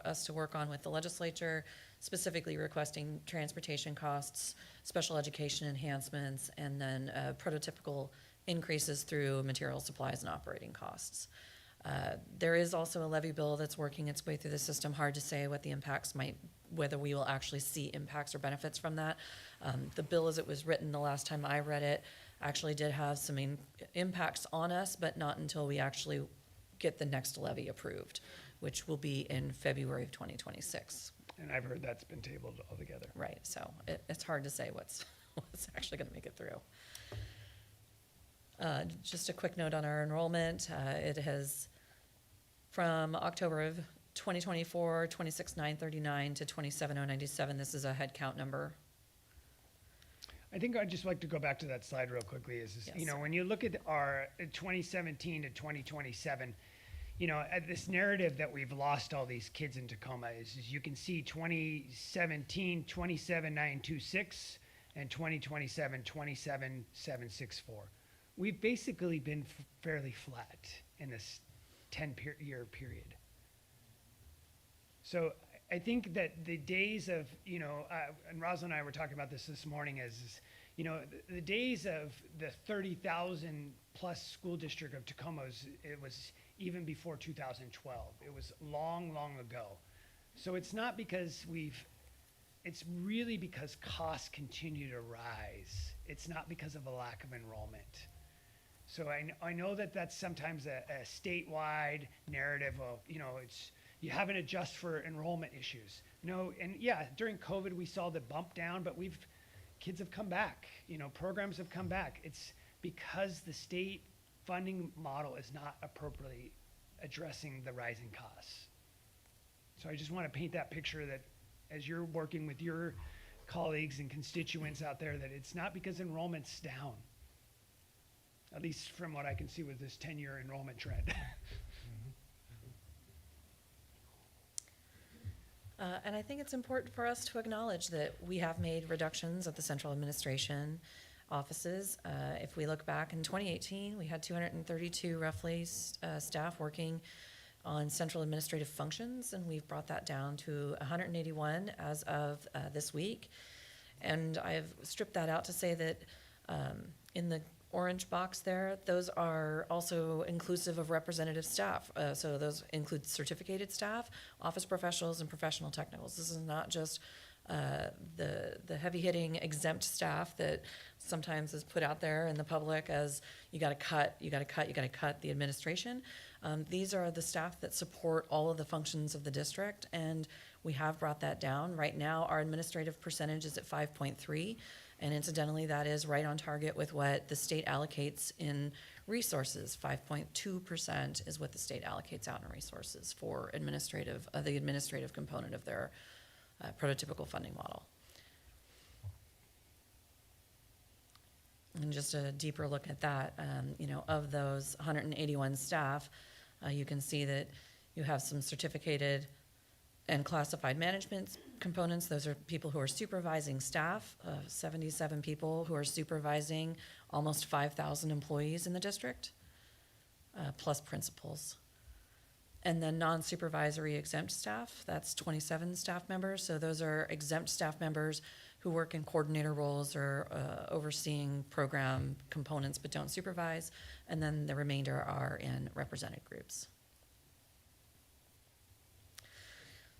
us to work on with the legislature, specifically requesting transportation costs, special education enhancements, and then prototypical increases through material supplies and operating costs. There is also a levy bill that's working its way through the system. Hard to say what the impacts whether we will actually see impacts or benefits from that. The bill as it was written the last time I read it actually did have some impacts on us, but not until we actually get the next levy approved, which will be in February of 2026. And I've heard that's been tabled altogether. Right, so it's hard to say what's actually going to make it through. Just a quick note on our enrollment. It has, from October of 2024, 26,939 to 27,097. This is a head count number. I think I'd just like to go back to that slide real quickly. Yes. When you look at our 2017 to 2027, at this narrative that we've lost all these kids in Tacoma is you can see 2017, 27,926, and 2027, 27,764. We've basically been fairly flat in this 10-year period. So I think that the days of, and Rosalind and I were talking about this morning, the days of the 30,000 plus school district of Tacoma, it was even before 2012. It was long, long ago. So it's not because it's really because costs continue to rise. It's not because of a lack of enrollment. So I know that that's sometimes a statewide narrative of, you haven't adjusted for enrollment issues. And yeah, during COVID we saw the bump down, but kids have come back, programs have come back. It's because the state funding model is not appropriately addressing the rising costs. So I just want to paint that picture that as you're working with your colleagues and constituents out there, that it's not because enrollment's down, at least from what I can see with this 10-year enrollment trend. And I think it's important for us to acknowledge that we have made reductions at the central administration offices. If we look back in 2018, we had 232 roughly staff working on central administrative functions, and we've brought that down to 181 as of this week. And I've stripped that out to say that in the orange box there, those are also inclusive of representative staff. So those include certificated staff, office professionals, and professional technicals. This is not just the heavy-hitting exempt staff that sometimes is put out there in the public as you got to cut the administration. These are the staff that support all of the functions of the district, and we have brought that down. Right now, our administrative percentage is at 5.3. And incidentally, that is right on target with what the state allocates in resources. 5.2% is what the state allocates out in resources for the administrative component of their prototypical funding model. And just a deeper look at that, of those 181 staff, you can see that you have some certificated and classified management components. Those are people who are supervising staff, 77 people who are supervising almost 5,000 employees in the district, plus principals. And then non-supervisory exempt staff, that's 27 staff members. So those are exempt staff members who work in coordinator roles or overseeing program components but don't supervise. And then the remainder are in represented groups.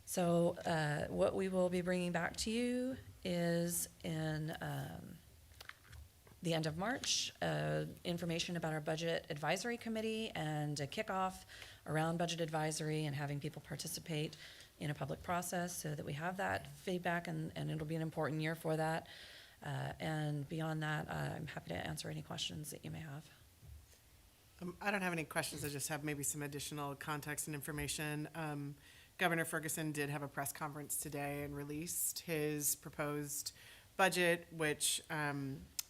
So what we will be bringing back to you is in the end of March, information about our budget advisory committee and a kickoff around budget advisory and having people participate in a public process so that we have that feedback, and it'll be an important year for that. And beyond that, I'm happy to answer any questions that you may have. I don't have any questions. I just have maybe some additional context and information. Governor Ferguson did have a press conference today and released his proposed budget, which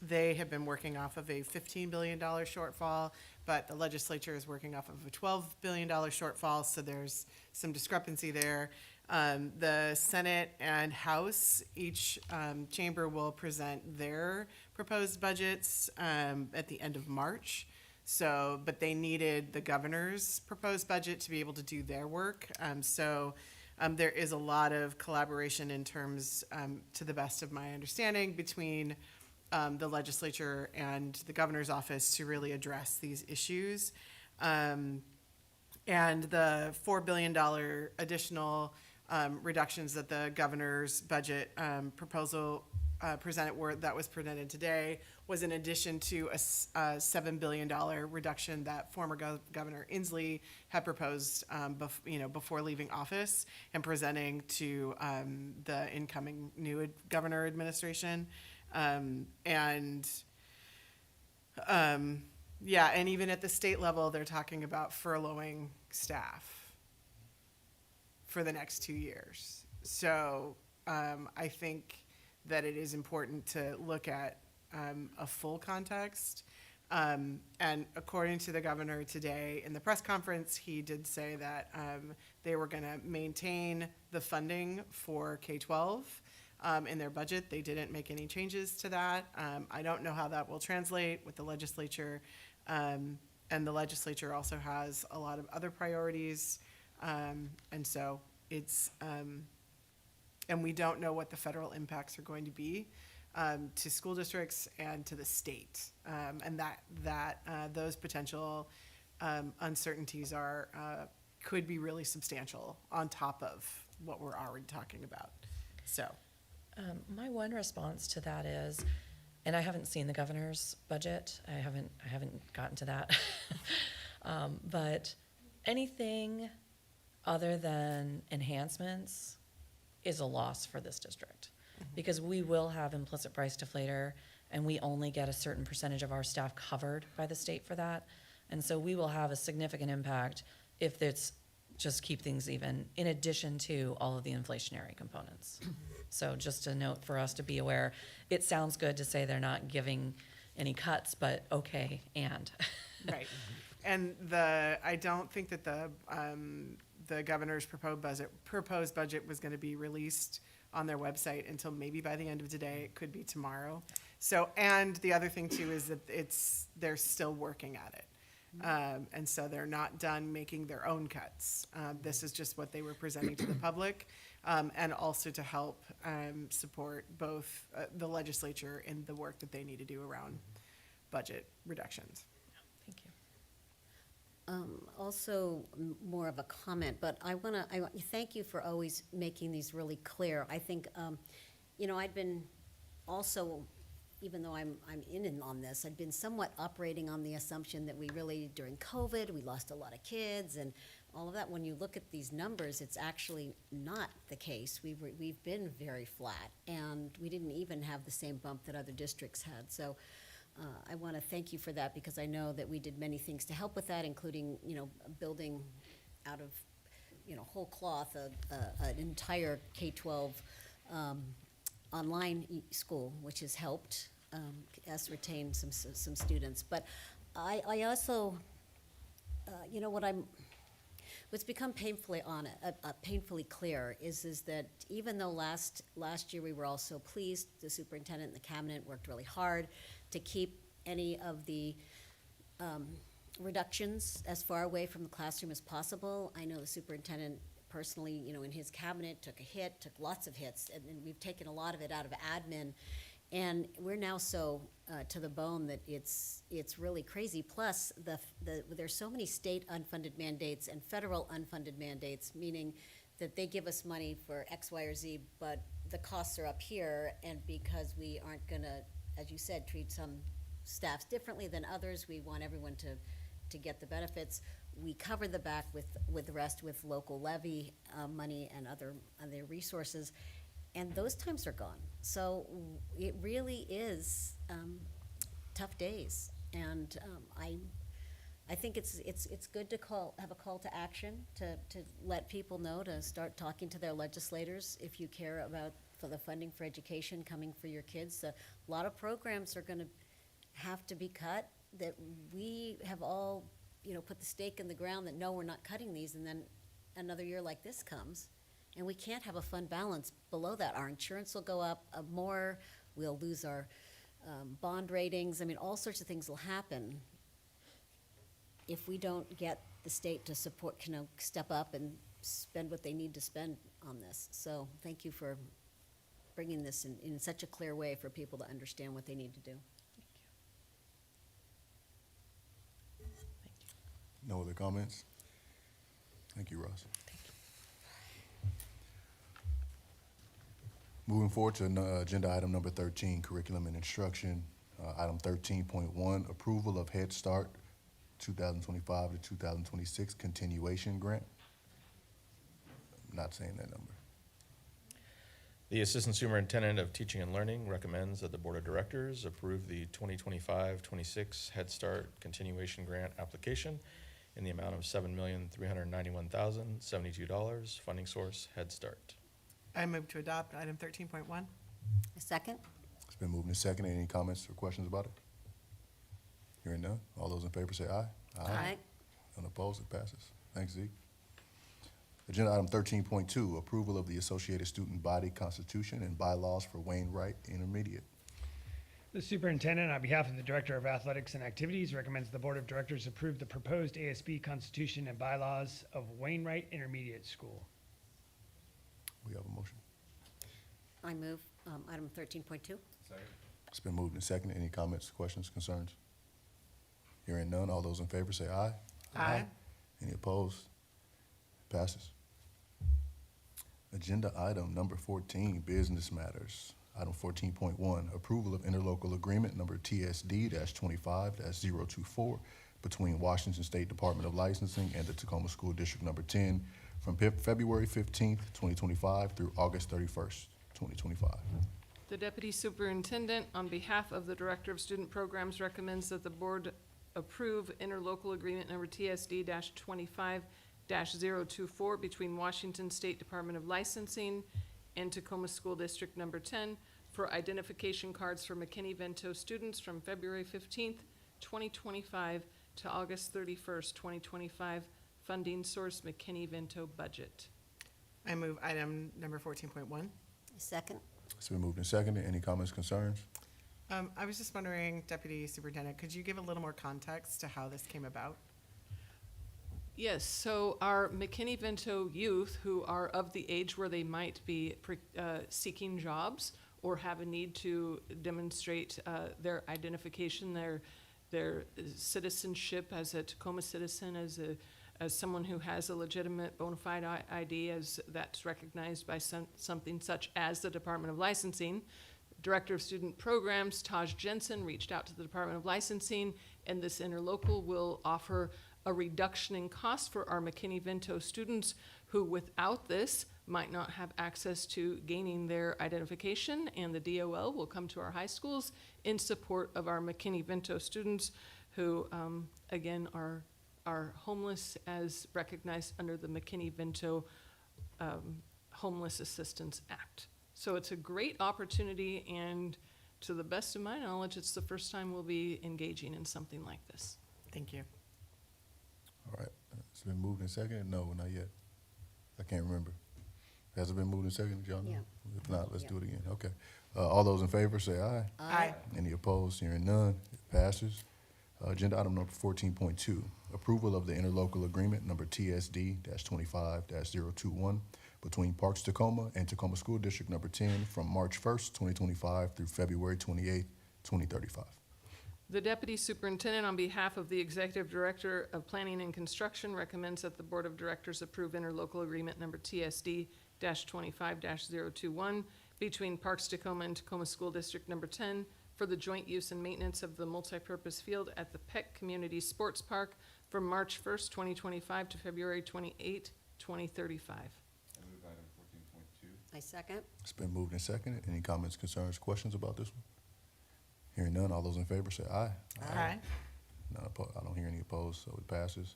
they have been working off of a $15 billion shortfall, but the legislature is working off of a $12 billion shortfall, so there's some discrepancy there. The Senate and House, each chamber will present their proposed budgets at the end of March. So, but they needed the governor's proposed budget to be able to do their work. There is a lot of collaboration in terms, to the best of my understanding, between the legislature and the governor's office to really address these issues. And the $4 billion additional reductions that the governor's budget proposal that was presented today was in addition to a $7 billion reduction that former Governor Inslee had proposed before leaving office and presenting to the incoming new governor administration. And even at the state level, they're talking about furloughing staff for the next 2 years. So I think that it is important to look at a full context. And according to the governor today in the press conference, he did say that they were going to maintain the funding for K-12 in their budget. They didn't make any changes to that. I don't know how that will translate with the legislature. And the legislature also has a lot of other priorities. And so it's, and we don't know what the federal impacts are going to be to school districts and to the state. And those potential uncertainties could be really substantial on top of what we're already talking about. So. My one response to that is, and I haven't seen the governor's budget. I haven't gotten to that. But anything other than enhancements is a loss for this district, because we will have implicit price deflator, and we only get a certain percentage of our staff covered by the state for that. And so we will have a significant impact if it's just keep things even, in addition to all of the inflationary components. So just a note for us to be aware. It sounds good to say they're not giving any cuts, but okay, and. Right. And I don't think that the governor's proposed budget was going to be released on their website until maybe by the end of today. It could be tomorrow. So, and the other thing too is that they're still working at it. And so they're not done making their own cuts. This is just what they were presenting to the public, and also to help support both the legislature in the work that they need to do around budget reductions. Thank you. Also, more of a comment, but I want to thank you for always making these really clear. I think, I'd been also, even though I'm in on this, I'd been somewhat operating on the assumption that we really, during COVID, we lost a lot of kids and all of that. When you look at these numbers, it's actually not the case. We've been very flat, and we didn't even have the same bump that other districts had. So I want to thank you for that, because I know that we did many things to help with that, including, building out of, whole cloth an entire K-12 online school, which has helped us retain some students. But I also, what's become painfully clear is that even though last year we were all so pleased, the superintendent and the cabinet worked really hard to keep any of the reductions as far away from the classroom as possible. I know the superintendent personally, in his cabinet took lots of hits, and we've taken a lot of it out of admin. And we're now so to the bone that it's really crazy. Plus, there's so many state unfunded mandates and federal unfunded mandates, meaning that they give us money for X, Y, or Z, but the costs are up here, and because we aren't going to, as you said, treat some staffs differently than others. We want everyone to get the benefits. We cover the back with the rest with local levy money and other resources, and those times are gone. So it really is tough days, and I think it's good to have a call to action to let people know to start talking to their legislators if you care about for the funding for education coming for your kids. A lot of programs are going to have to be cut that we have all, put the stake in the ground that no, we're not cutting these, and then another year like this comes, and we can't have a fund balance below that. Our insurance will go up more. We'll lose our bond ratings. I mean, all sorts of things will happen if we don't get the state to support, step up and spend what they need to spend on this. So thank you for bringing this in such a clear way for people to understand what they need to do. No other comments? Thank you, Ross. Moving forward to agenda item number 13, curriculum and instruction. Item 13.1, approval of Head Start 2025 to 2026 continuation grant. I'm not saying that number. The Assistant Superintendent of Teaching and Learning recommends that the Board of Directors approve the 2025-26 Head Start continuation grant application in the amount of $7,391,072. Funding source, Head Start. I move to adopt item 13.1. A second? It's been moved and seconded. Any comments or questions about it? Hearing none. All those in favor say aye. Aye. None opposed, it passes. Thanks, Zeke. Agenda item 13.2, approval of the Associated Student Body Constitution and bylaws for Wainwright Intermediate. The superintendent, on behalf of the Director of Athletics and Activities, recommends the Board of Directors approve the proposed ASB Constitution and bylaws of Wainwright Intermediate School. We have a motion. I move item 13.2. It's been moved and seconded. Any comments, questions, concerns? Hearing none. All those in favor say aye. Aye. Any opposed? Passes. Agenda item number 14, business matters. Item 14.1, approval of interlocal agreement number TSD-25-024 between Washington State Department of Licensing and the Tacoma School District number 10 from February 15th, 2025 through August 31st, 2025. The Deputy Superintendent, on behalf of the Director of Student Programs, recommends that the Board approve interlocal agreement number TSD-25-024 between Washington State Department of Licensing and Tacoma School District number 10 for identification cards for McKinney-Vento students from February 15th, 2025 to August 31st, 2025. Funding source, McKinney-Vento budget. I move item number 14.1. Second? It's been moved and seconded. Any comments, concerns? I was just wondering, Deputy Superintendent, could you give a little more context to how this came about? Yes, so our McKinney-Vento youth who are of the age where they might be seeking jobs or have a need to demonstrate their identification, their citizenship as a Tacoma citizen, as someone who has a legitimate bona fide ID, as that's recognized by something such as the Department of Licensing. Director of Student Programs, Taj Jensen, reached out to the Department of Licensing, and this interlocal will offer a reduction in cost for our McKinney-Vento students who, without this, might not have access to gaining their identification, and the DOL will come to our high schools in support of our McKinney-Vento students who, again, are homeless as recognized under the McKinney-Vento Homeless Assistance Act. So it's a great opportunity, and to the best of my knowledge, it's the first time we'll be engaging in something like this. Thank you. All right. It's been moved and seconded? No, not yet. I can't remember. Has it been moved and seconded, y'all know? Yeah. If not, let's do it again. Okay. All those in favor say aye. Aye. Any opposed? Hearing none, it passes. Agenda item number 14.2, approval of the interlocal agreement number TSD-25-021 between Parks Tacoma and Tacoma School District number 10 from March 1st, 2025 through February 28th, 2035. The Deputy Superintendent, on behalf of the Executive Director of Planning and Construction, recommends that the Board of Directors approve interlocal agreement number TSD-25-021 between Parks Tacoma and Tacoma School District number 10 for the joint use and maintenance of the multipurpose field at the Peck Community Sports Park from March 1st, 2025 to February 28, 2035. I second. It's been moved and seconded. Any comments, concerns, questions about this one? Hearing none, all those in favor say aye. Aye. None opposed. I don't hear any opposed, so it passes.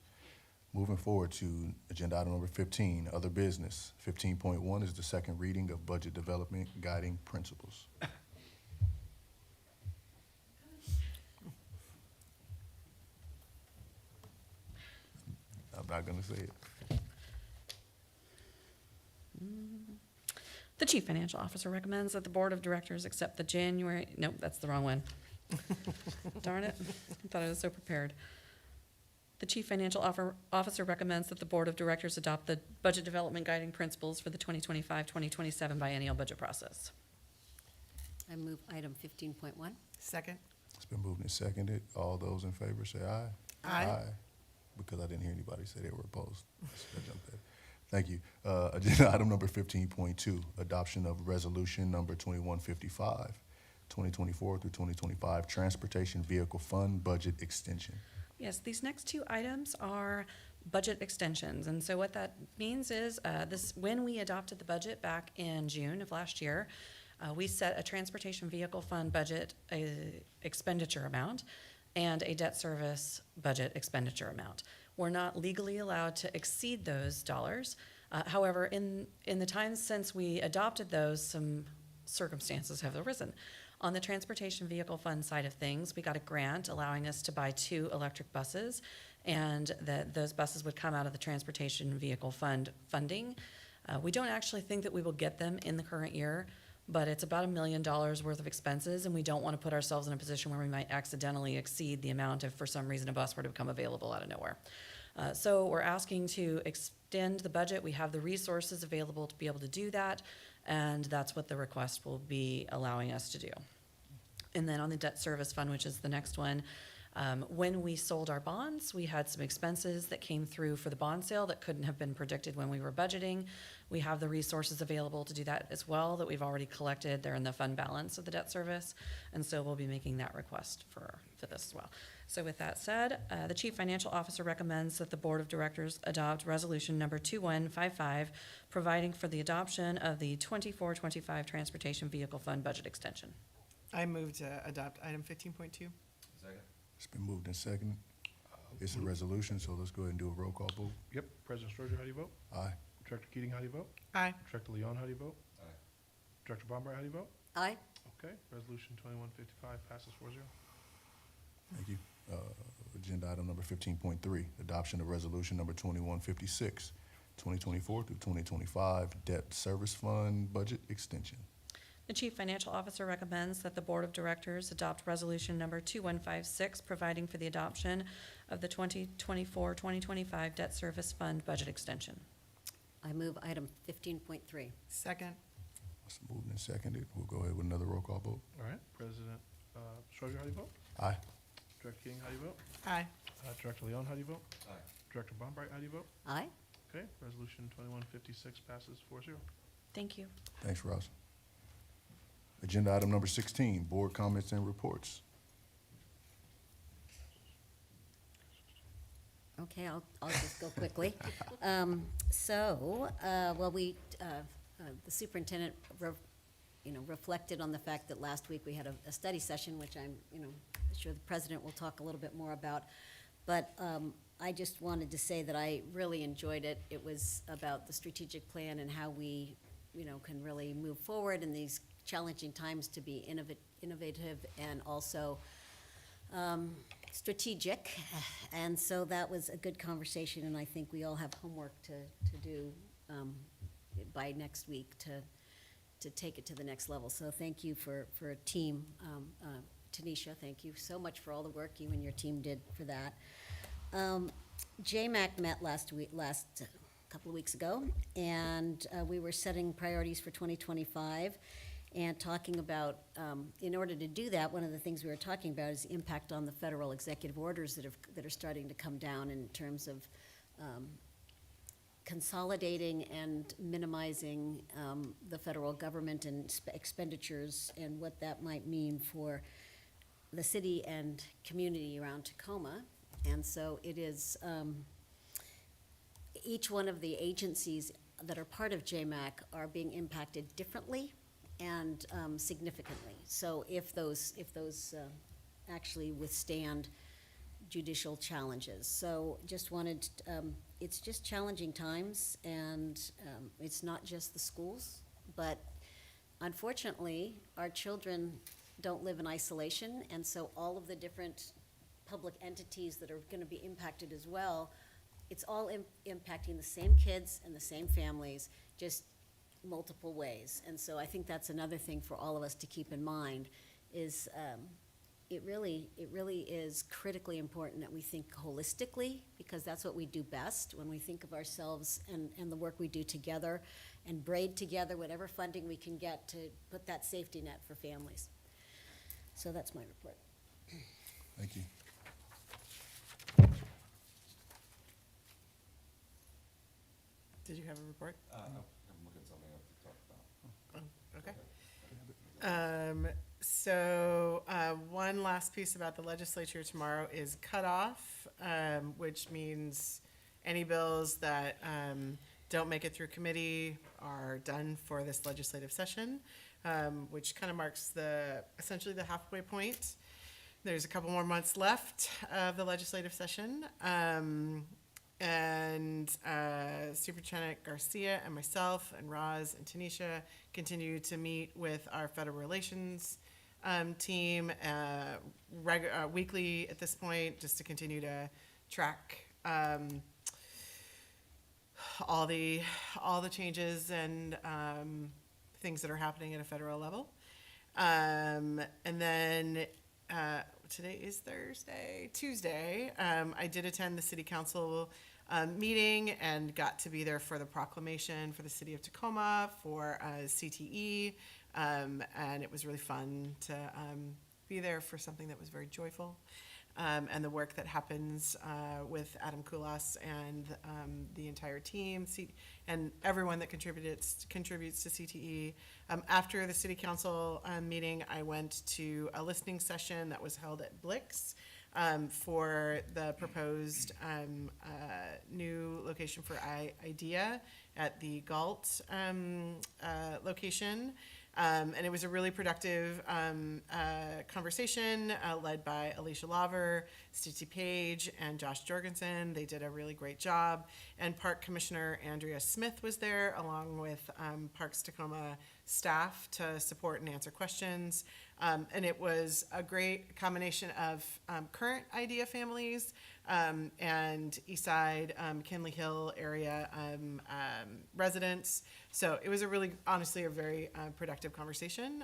Moving forward to agenda item number 15, other business. 15.1 is the second reading of budget development guiding principles. I'm not gonna say it. The Chief Financial Officer recommends that the Board of Directors accept the January, nope, that's the wrong one. Darn it, I thought I was so prepared. The Chief Financial Officer recommends that the Board of Directors adopt the Budget Development Guiding Principles for the 2025-2027 biennial budget process. I move item 15.1. Second. It's been moved and seconded. All those in favor say aye. Aye. Because I didn't hear anybody say they were opposed. So I jumped in. Thank you. Agenda item number 15.2, adoption of resolution number 2155, 2024 through 2025 Transportation Vehicle Fund Budget Extension. Yes, these next two items are budget extensions. And so what that means is when we adopted the budget back in June of last year, we set a transportation vehicle fund budget expenditure amount and a debt service budget expenditure amount. We're not legally allowed to exceed those dollars. However, in the time since we adopted those, some circumstances have arisen. On the transportation vehicle fund side of things, we got a grant allowing us to buy 2 electric buses, and that those buses would come out of the transportation vehicle fund funding. We don't actually think that we will get them in the current year, but it's about $1 million worth of expenses, and we don't want to put ourselves in a position where we might accidentally exceed the amount if for some reason a bus were to become available out of nowhere. So we're asking to extend the budget. We have the resources available to be able to do that, and that's what the request will be allowing us to do. And then on the debt service fund, which is the next one, when we sold our bonds, we had some expenses that came through for the bond sale that couldn't have been predicted when we were budgeting. We have the resources available to do that as well that we've already collected. They're in the fund balance of the debt service, and so we'll be making that request for this as well. So with that said, the Chief Financial Officer recommends that the Board of Directors adopt Resolution number 2155, providing for the adoption of the 24-25 Transportation Vehicle Fund Budget Extension. I move to adopt item 15.2. It's been moved and seconded. It's a resolution, so let's go ahead and do a roll call vote. Yep. President Stroger, how do you vote? Aye. Director Keating, how do you vote? Aye. Director Leon, how do you vote? Aye. Director Bombright, how do you vote? Aye. Okay, resolution 2155 passes 4-0. Thank you. Agenda item number 15.3, adoption of resolution number 2156, 2024 through 2025 Debt Service Fund Budget Extension. The Chief Financial Officer recommends that the Board of Directors adopt Resolution number 2156, providing for the adoption of the 2024-2025 Debt Service Fund Budget Extension. I move item 15.3. Second. It's moved and seconded. We'll go ahead with another roll call vote. All right, President Stroger, how do you vote? Aye. Director Keating, how do you vote? Aye. Director Leon, how do you vote? Aye. Director Bombright, how do you vote? Aye. Okay, resolution 2156 passes 4-0. Thank you. Thanks, Ross. Agenda item number 16, board comments and reports. Okay, I'll just go quickly. The superintendent, reflected on the fact that last week we had a study session, which I'm, sure the president will talk a little bit more about. But I just wanted to say that I really enjoyed it. It was about the strategic plan and how we, can really move forward in these challenging times to be innovative and also strategic. And so that was a good conversation, and I think we all have homework to do by next week to take it to the next level. So thank you for a team. Tanisha, thank you so much for all the work you and your team did for that. JMAC met last couple of weeks ago, and we were setting priorities for 2025 and talking about, in order to do that, one of the things we were talking about is the impact on the federal executive orders that are starting to come down in terms of consolidating and minimizing the federal government and expenditures, and what that might mean for the city and community around Tacoma. And so it is, each one of the agencies that are part of JMAC are being impacted differently and significantly. So if those actually withstand judicial challenges. So just wanted, it's just challenging times, and it's not just the schools, but unfortunately, our children don't live in isolation, and so all of the different public entities that are gonna be impacted as well, it's all impacting the same kids and the same families, just multiple ways. And so I think that's another thing for all of us to keep in mind, is it really is critically important that we think holistically, because that's what we do best when we think of ourselves and the work we do together, and braid together whatever funding we can get to put that safety net for families. So that's my report. Thank you. Did you have a report? No, I'm looking at something I have to talk about. Okay. So one last piece about the legislature tomorrow is cutoff, which means any bills that don't make it through committee are done for this legislative session, which kind of marks essentially the halfway point. There's a couple more months left of the legislative session. And Superintendent Garcia and myself and Roz and Tanisha continue to meet with our federal relations team weekly at this point, just to continue to track all the changes and things that are happening at a federal level. And then today is Tuesday, I did attend the city council meeting and got to be there for the proclamation for the city of Tacoma for CTE, and it was really fun to be there for something that was very joyful, and the work that happens with Adam Kulas and the entire team and everyone that contributes to CTE. After the city council meeting, I went to a listening session that was held at Blix for the proposed new location for IDEA at the Galt location. And it was a really productive conversation led by Alicia Laver, Stacey Page, and Josh Jorgensen. They did a really great job. And Park Commissioner Andrea Smith was there, along with Parks Tacoma staff to support and answer questions. And it was a great combination of current IDEA families and Eastside, McKinley Hill area residents. So it was honestly a very productive conversation,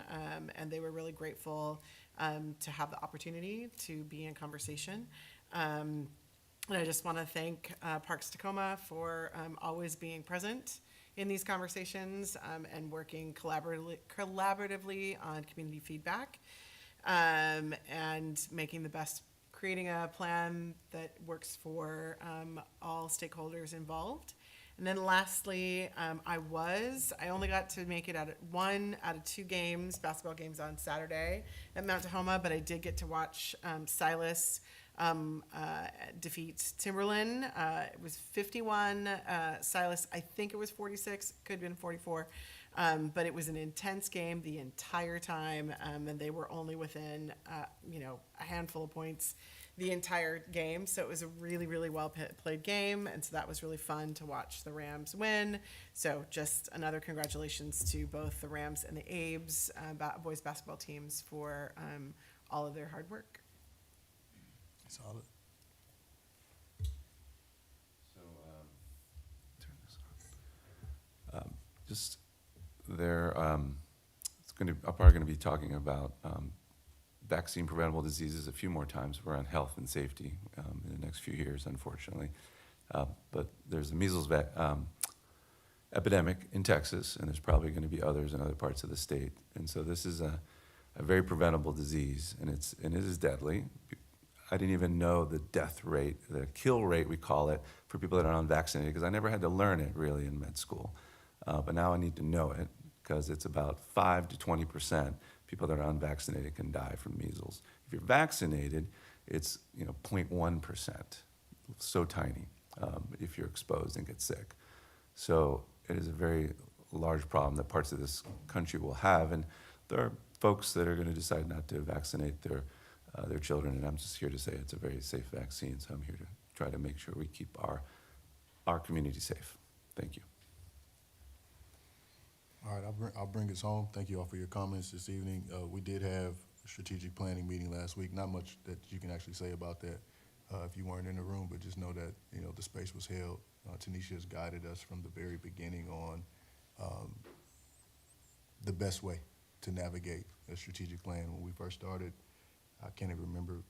and they were really grateful to have the opportunity to be in conversation. And I just want to thank Parks Tacoma for always being present in these conversations and working collaboratively on community feedback and creating a plan that works for all stakeholders involved. And then lastly, I only got to make it at one out of two basketball games on Saturday at Mount Tahoma, but I did get to watch Silas defeat Timberland. It was 51. Silas, I think it was 46, could have been 44. But it was an intense game the entire time, and they were only within, a handful of points the entire game. So it was a really, really well played game, and so that was really fun to watch the Rams win. So just another congratulations to both the Rams and the Abes boys basketball teams for all of their hard work. Solid. So, turn this on. Just there, it's going to. I'm probably going to be talking about vaccine preventable diseases a few more times around health and safety in the next few years, unfortunately. But there's the measles epidemic in Texas, and there's probably going to be others in other parts of the state. And so this is a very preventable disease, and it is deadly. I didn't even know the death rate, the kill rate, we call it, for people that are unvaccinated, because I never had to learn it really in med school. But now I need to know it, because it's about 5 to 20% people that are unvaccinated can die from measles. If you're vaccinated, it's 0.1%, so tiny if you're exposed and get sick. So it is a very large problem that parts of this country will have, and there are folks that are going to decide not to vaccinate their children, and I'm just here to say it's a very safe vaccine, so I'm here to try to make sure we keep our community safe. Thank you. All right, I'll bring us home. Thank you all for your comments this evening. We did have a strategic planning meeting last week. Not much that you can actually say about that if you weren't in the room, but just know that the space was held. Tanisha has guided us from the very beginning on the best way to navigate a strategic plan. When we first started, I can't even remember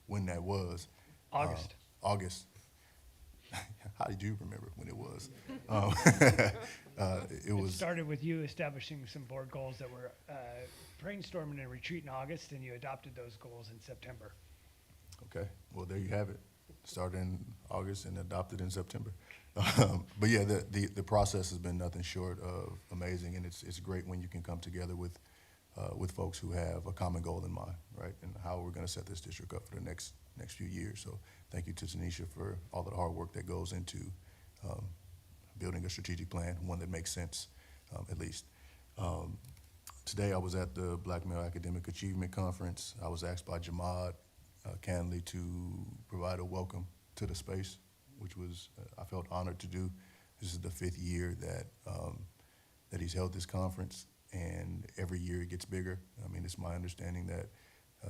when that was. August. August. How did you remember when it was? It started with you establishing some board goals that were brainstorming a retreat in August, and you adopted those goals in September. Okay, well, there you have it. Started in August and adopted in September. But yeah, the process has been nothing short of amazing, and it's great when you can come together with folks who have a common goal in mind, right? And how we're going to set this district up for the next few years. So thank you to Tanisha for all of the hard work that goes into building a strategic plan, one that makes sense, at least. Today I was at the Black Male Academic Achievement Conference. I was asked by Jamad Canley to provide a welcome to the space, which was I felt honored to do. This is the 5th year that he's held this conference, and every year it gets bigger. I mean, it's my understanding that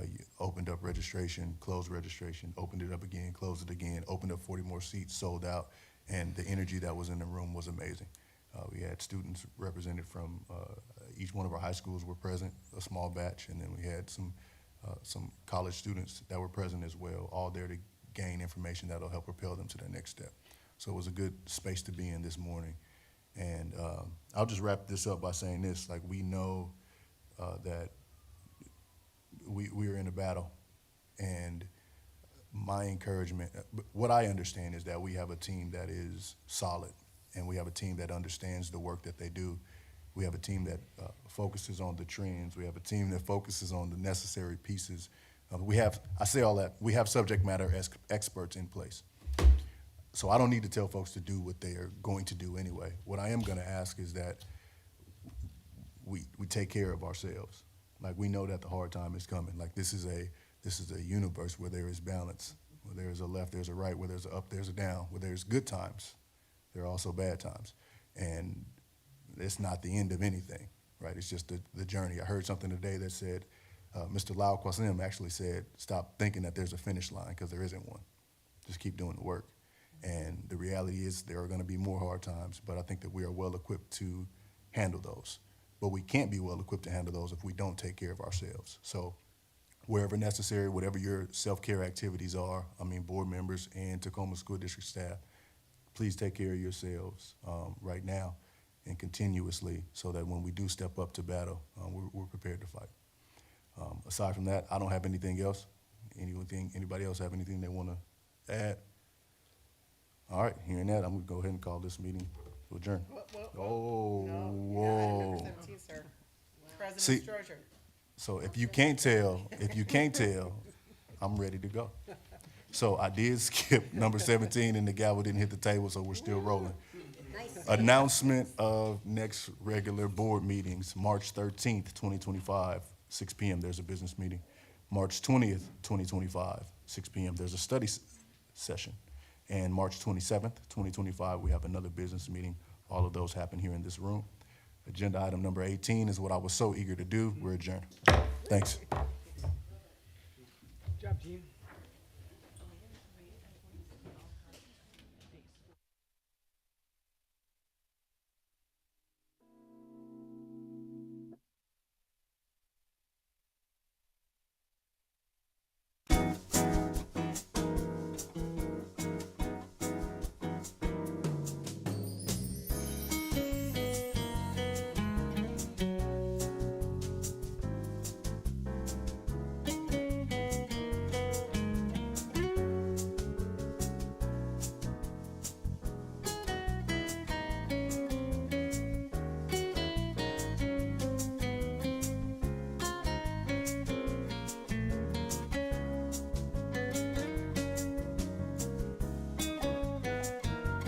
you opened up registration, closed registration, opened it up again, closed it again, opened up 40 more seats, sold out, and the energy that was in the room was amazing. We had students represented from each one of our high schools were present, a small batch, and then we had some college students that were present as well, all there to gain information that'll help propel them to their next step. So it was a good space to be in this morning. And I'll just wrap this up by saying this, like we know that we are in a battle, and my encouragement, what I understand is that we have a team that is solid, and we have a team that understands the work that they do. We have a team that focuses on the trends. We have a team that focuses on the necessary pieces. I say all that, we have subject matter experts in place. So I don't need to tell folks to do what they are going to do anyway. What I am going to ask is that we take care of ourselves. Like we know that the hard time is coming. Like this is a universe where there is balance, where there is a left, there's a right, where there's a up, there's a down, where there's good times, there are also bad times. And it's not the end of anything, right? It's just the journey. I heard something today that said, Mr. Lau Kwasim actually said, stop thinking that there's a finish line, because there isn't one. Just keep doing the work. And the reality is there are going to be more hard times, but I think that we are well equipped to handle those. But we can't be well equipped to handle those if we don't take care of ourselves. So wherever necessary, whatever your self-care activities are, I mean, board members and Tacoma School District staff, please take care of yourselves right now and continuously, so that when we do step up to battle, we're prepared to fight. Aside from that, I don't have anything else. Anybody else have anything they want to add? All right, hearing that, I'm going to go ahead and call this meeting to adjourn. Whoa. See, so if you can't tell, I'm ready to go. So I did skip number 17, and the gavel didn't hit the table, so we're still rolling. Announcement of next regular board meetings, March 13th, 2025, 6 p.m. There's a business meeting. March 20th, 2025, 6 p.m. There's a study session. And March 27th, 2025, we have another business meeting. All of those happen here in this room. Agenda item number 18 is what I was so eager to do. We're adjourned. Thanks. Good job, team.